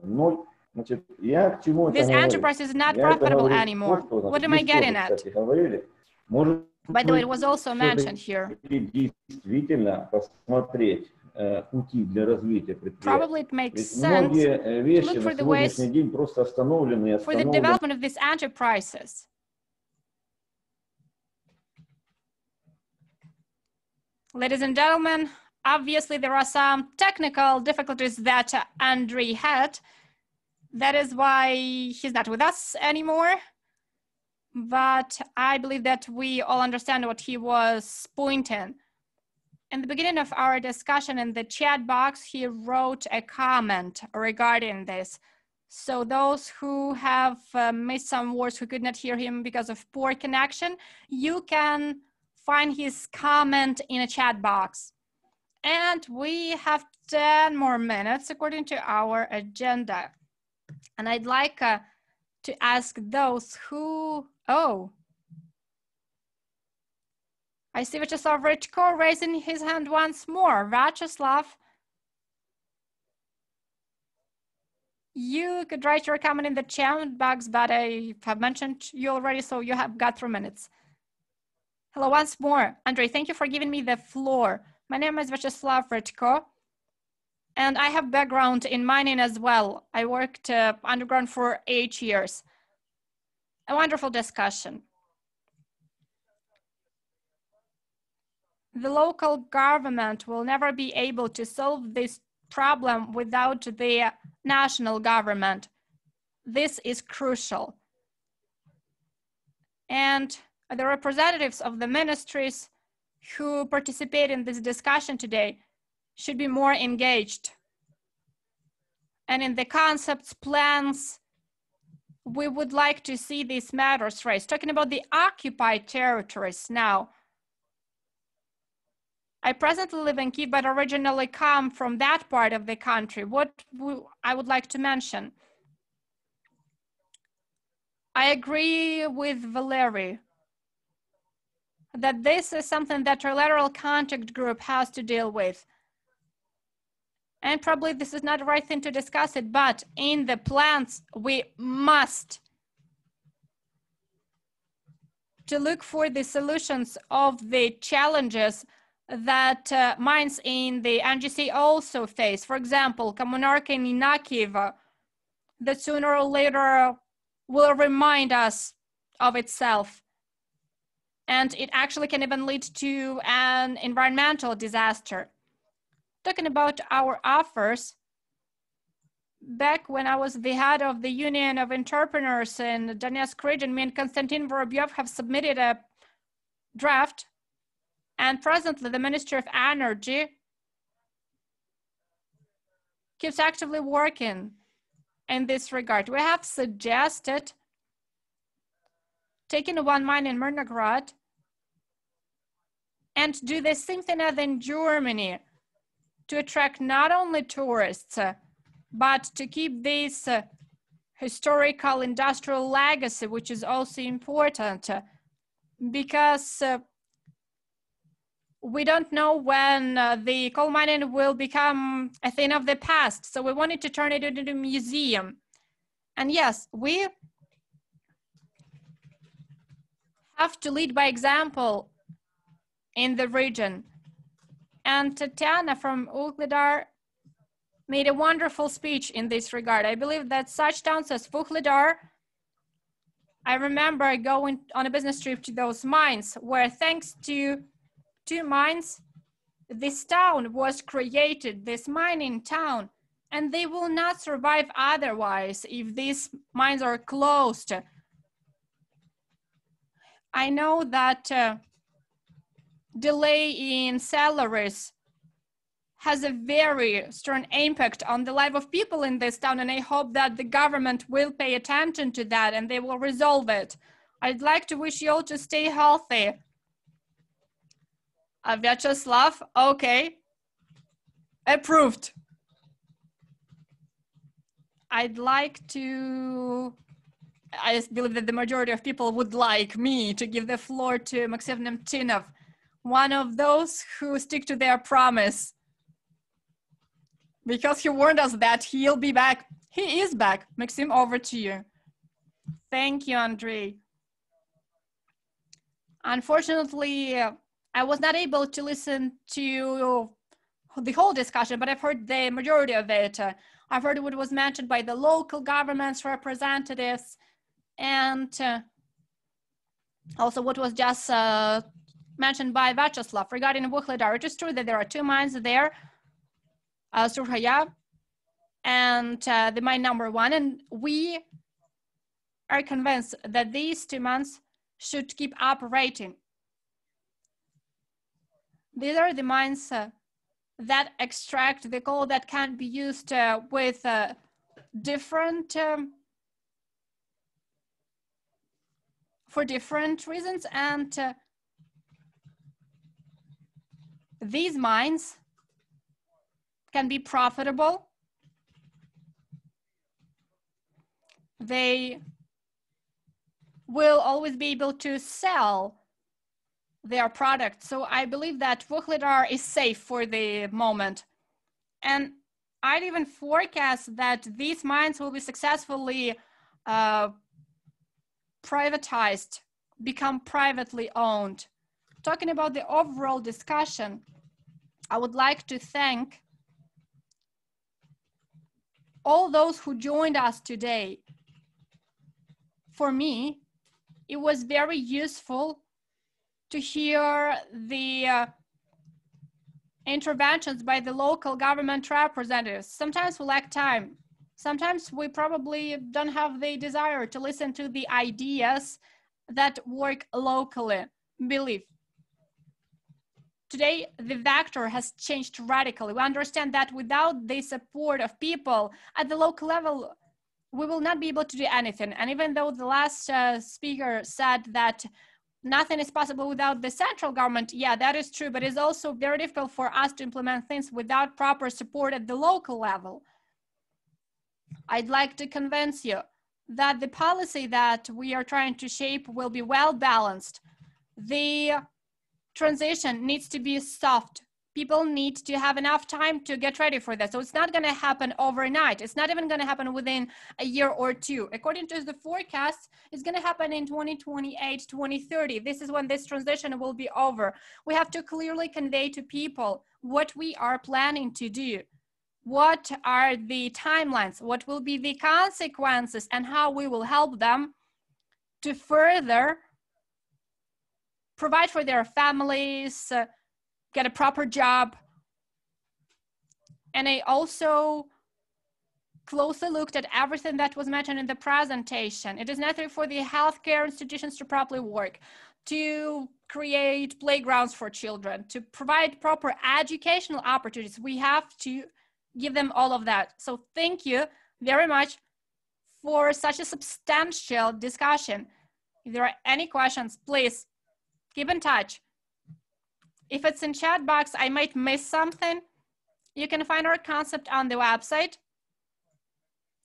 ноль. Значит, я к чему this enterprise is not profitable anymore. What am I getting at? By the way, it was also mentioned here. Probably it makes sense to look for the ways for the development of these enterprises. Ladies and gentlemen, obviously there are some technical difficulties that Andrei had. That is why he's not with us anymore. But I believe that we all understand what he was pointing. In the beginning of our discussion in the chat box, he wrote a comment regarding this. So those who have missed some words, who could not hear him because of poor connection, you can find his comment in a chat box. And we have 10 more minutes according to our agenda. And I'd like to ask those who, I see Vyacheslav Rechko raising his hand once more. Vyacheslav, You could write your comment in the chat box, but I have mentioned you already, so you have got 3 minutes. Hello once more. Andrei, thank you for giving me the floor. My name is Vyacheslav Redko, and I have background in mining as well. I worked underground for 8 years. A wonderful discussion. The local government will never be able to solve this problem without the national government. This is crucial. And the representatives of the ministries who participate in this discussion today should be more engaged. And in the concepts, plans, we would like to see these matters raised. Talking about the occupied territories now. I presently live in Kyiv, but originally come from that part of the country. What I would like to mention. I agree with Valery that this is something that Trilateral Contact Group has to deal with. And probably this is not the right thing to discuss it, but in the plans, we must to look for the solutions of the challenges that mines in the NGC also face. For example, Kommunarka in Inakiv, that sooner or later will remind us of itself. And it actually can even lead to an environmental disaster. Talking about our offers, back when I was the head of the Union of Entrepreneurs in the Donetsk region, me and Konstantin Vorobyev have submitted a draft. And presently, the Ministry of Energy keeps actively working in this regard. We have suggested taking one mine in Mirnograd and do the same thing as in Germany to attract not only tourists, but to keep this historical industrial legacy, which is also important because we don't know when the coal mining will become a thing of the past. So we wanted to turn it into a museum. And yes, we have to lead by example in the region. And Tatiana from Vuhledar made a wonderful speech in this regard. I believe that such towns as Vuhledar, I remember going on a business trip to those mines where thanks to 2 mines, this town was created, this mining town, and they will not survive otherwise if these mines are closed. I know that delay in salaries has a very strong impact on the life of people in this town, and I hope that the government will pay attention to that and they will resolve it. I'd like to wish you all to stay healthy. Vyacheslav, okay, approved. I'd like to, I believe that the majority of people would like me to give the floor to Maxim Nemchinov, one of those who stick to their promise. Because he warned us that he'll be back. He is back. Maxim, over to you. Thank you, Andrei. Unfortunately, I was not able to listen to the whole discussion, but I've heard the majority of it. I've heard what was mentioned by the local government's representatives and also what was just mentioned by Vyacheslav regarding Vuhledar. It is true that there are 2 mines there, Surhaya and the mine number 1, and we are convinced that these 2 mines should keep operating. These are the mines that extract the coal that can be used with different, for different reasons. And these mines can be profitable. They will always be able to sell their product. So I believe that Vuhledar is safe for the moment. And I'd even forecast that these mines will be successfully privatized, become privately owned. Talking about the overall discussion, I would like to thank all those who joined us today. For me, it was very useful to hear the interventions by the local government representatives. Sometimes we lack time. Sometimes we probably don't have the desire to listen to the ideas that work locally. Believe. Today, the vector has changed radically. We understand that without the support of people at the local level, we will not be able to do anything. And even though the last speaker said that nothing is possible without the central government, yeah, that is true, but it's also very difficult for us to implement things without proper support at the local level. I'd like to convince you that the policy that we are trying to shape will be well balanced. The transition needs to be soft. People need to have enough time to get ready for that. So it's not going to happen overnight. It's not even going to happen within a year or two. According to the forecast, it's going to happen in 2028, 2030. This is when this transition will be over. We have to clearly convey to people what we are planning to do. What are the timelines? What will be the consequences and how we will help them to further provide for their families, get a proper job. And I also closely looked at everything that was mentioned in the presentation. It is necessary for the healthcare institutions to properly work, to create playgrounds for children, to provide proper educational opportunities. We have to give them all of that. So thank you very much for such a substantial discussion. If there are any questions, please keep in touch. If it's in chat box, I might miss something. You can find our concept on the website,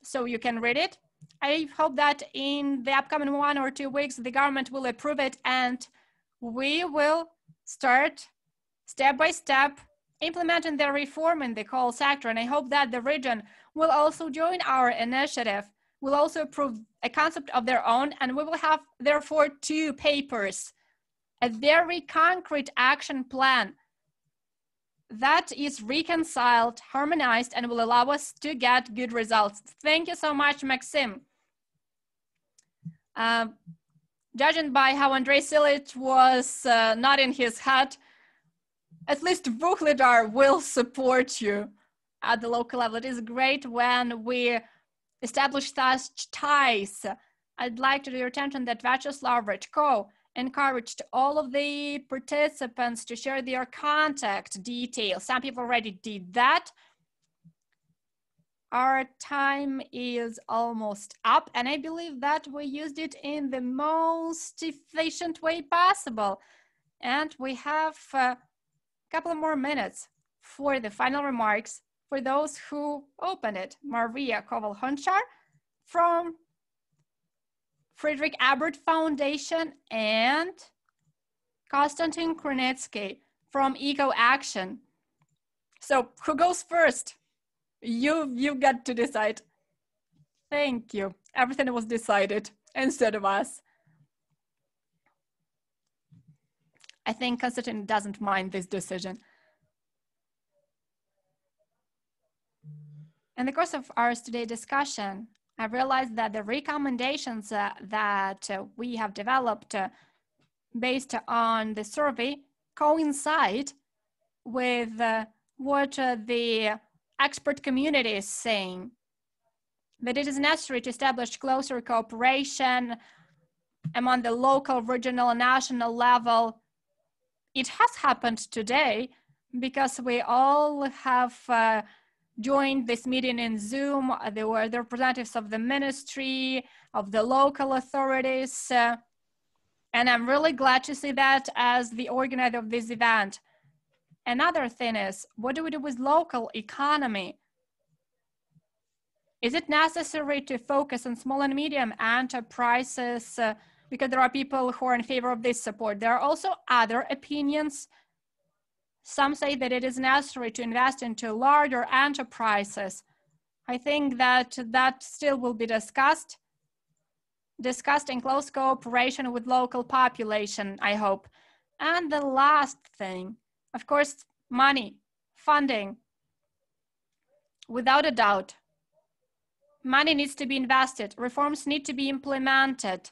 so you can read it. I hope that in the upcoming 1 or 2 weeks, the government will approve it and we will start step by step implementing the reform in the coal sector. And I hope that the region will also join our initiative, will also approve a concept of their own, and we will have therefore 2 papers, a very concrete action plan that is reconciled, harmonized, and will allow us to get good results. Thank you so much, Maxim. Judging by how Andrei Silic was nodding his head, at least Vuhledar will support you at the local level. It is great when we establish such ties. I'd like to draw your attention that Vyacheslav Rechko encouraged all of the participants to share their contact details. Some people already did that. Our time is almost up, and I believe that we used it in the most efficient way possible. And we have a couple more minutes for the final remarks for those who opened it. Maria Koval-Honchar from Friedrich Ebert Foundation and Konstantin Krenetsky from Eco Action. So who goes first? You got to decide. Thank you. Everything was decided instead of us. I think Konstantin doesn't mind this decision. In the course of our today's discussion, I realized that the recommendations that we have developed based on the survey coincide with what the expert community is saying, that it is necessary to establish closer cooperation among the local, regional, and national level. It has happened today because we all have joined this meeting in Zoom. There were the representatives of the ministry, of the local authorities, and I'm really glad to see that as the organizer of this event. Another thing is, what do we do with local economy? Is it necessary to focus on small and medium enterprises because there are people who are in favor of this support? There are also other opinions Some say that it is necessary to invest into larger enterprises. I think that that still will be discussed in close cooperation with local population, I hope. And the last thing, of course, money, funding. Without a doubt, money needs to be invested, reforms need to be implemented,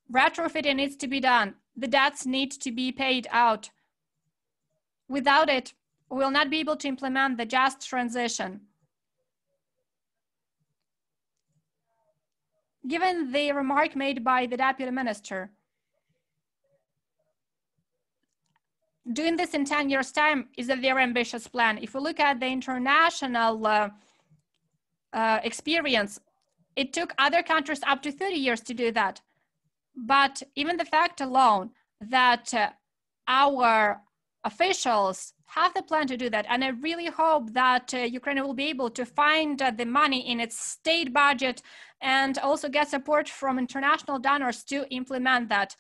retrofitting needs to be done, the debts need to be paid out. Without it, we will not be able to implement the just transition. Given the remark made by the Deputy Minister, doing this in 10 years' time is a very ambitious plan. If we look at the international experience, it took other countries up to 30 years to do that. But even the fact alone that our officials have the plan to do that, and I really hope that Ukraine will be able to find the money in its state budget and also get support from international donors to implement that.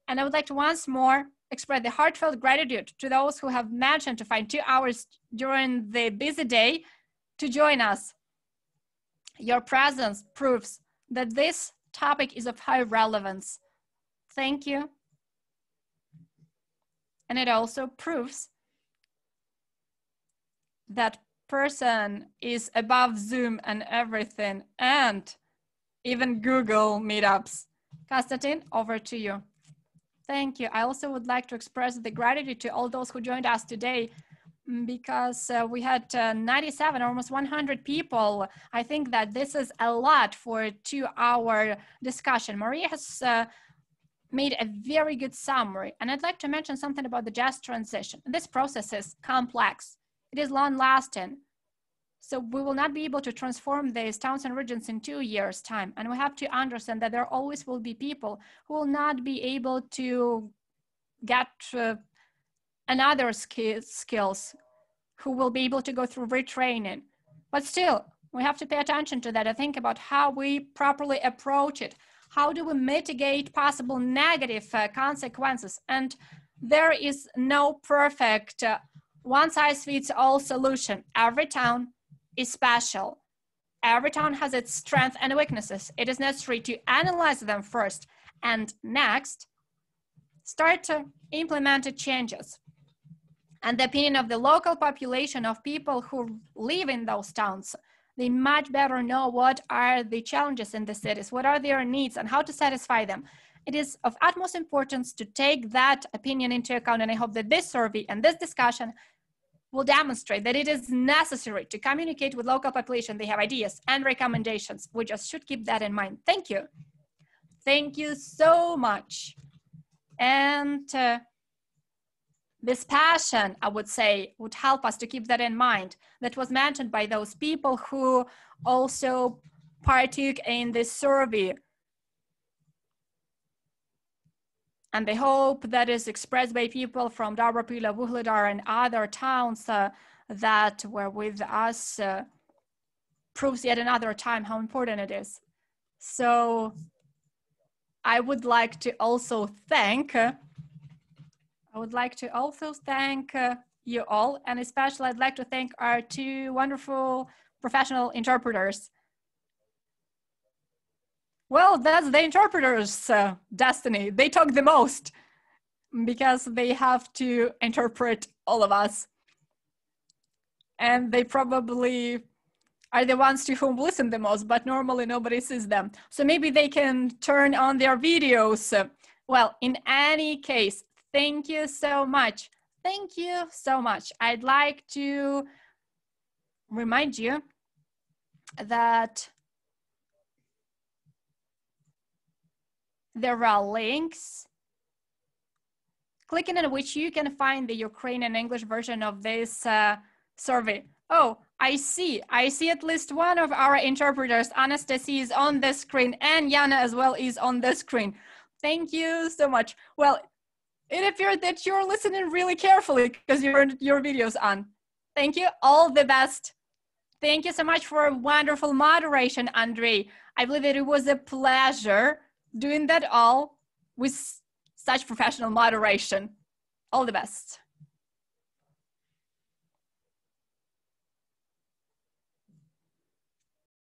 And I would like to once more express the heartfelt gratitude to those who have managed to find 2 hours during the busy day to join us. Your presence proves that this topic is of high relevance. Thank you. And it also proves that person is above Zoom and everything, and even Google Meetups. Konstantin, over to you. Thank you. I also would like to express the gratitude to all those who joined us today, because we had 97, almost 100 people. I think that this is a lot for a 2-hour discussion. Maria has made a very good summary, and I'd like to mention something about the just transition. This process is complex. It is long-lasting. So we will not be able to transform these towns and regions in 2 years' time. And we have to understand that there always will be people who will not be able to get another skills, who will be able to go through retraining. But still, we have to pay attention to that and think about how we properly approach it. How do we mitigate possible negative consequences? And there is no perfect one-size-fits-all solution. Every town is special. Every town has its strengths and weaknesses. It is necessary to analyze them first, and next, start to implement changes. And the opinion of the local population, of people who live in those towns, they much better know what are the challenges in the cities, what are their needs, and how to satisfy them. It is of utmost importance to take that opinion into account, and I hope that this survey and this discussion will demonstrate that it is necessary to communicate with local population. They have ideas and recommendations. We just should keep that in mind. Thank you. Thank you so much. And this passion, I would say, would help us to keep that in mind. That was mentioned by those people who also partook in this survey. And the hope that is expressed by people from Dobrapila, Vuhledar, and other towns that were with us proves yet another time how important it is. So I would like to also thank you all, and especially I'd like to thank our 2 wonderful professional interpreters. Well, that's the interpreter's destiny. They talk the most because they have to interpret all of us. And they probably are the ones to whom listen the most, but normally nobody sees them. So maybe they can turn on their videos. Well, in any case, thank you so much. Thank you so much. I'd like to remind you that there are links clicking on which you can find the Ukrainian English version of this survey. Oh, I see at least one of our interpreters, Anastasia, is on the screen, and Yana as well is on the screen. Thank you so much. Well, it appeared that you're listening really carefully because your video's on. Thank you, all the best. Thank you so much for a wonderful moderation, Andrei. I believe that it was a pleasure doing that all with such professional moderation. All the best.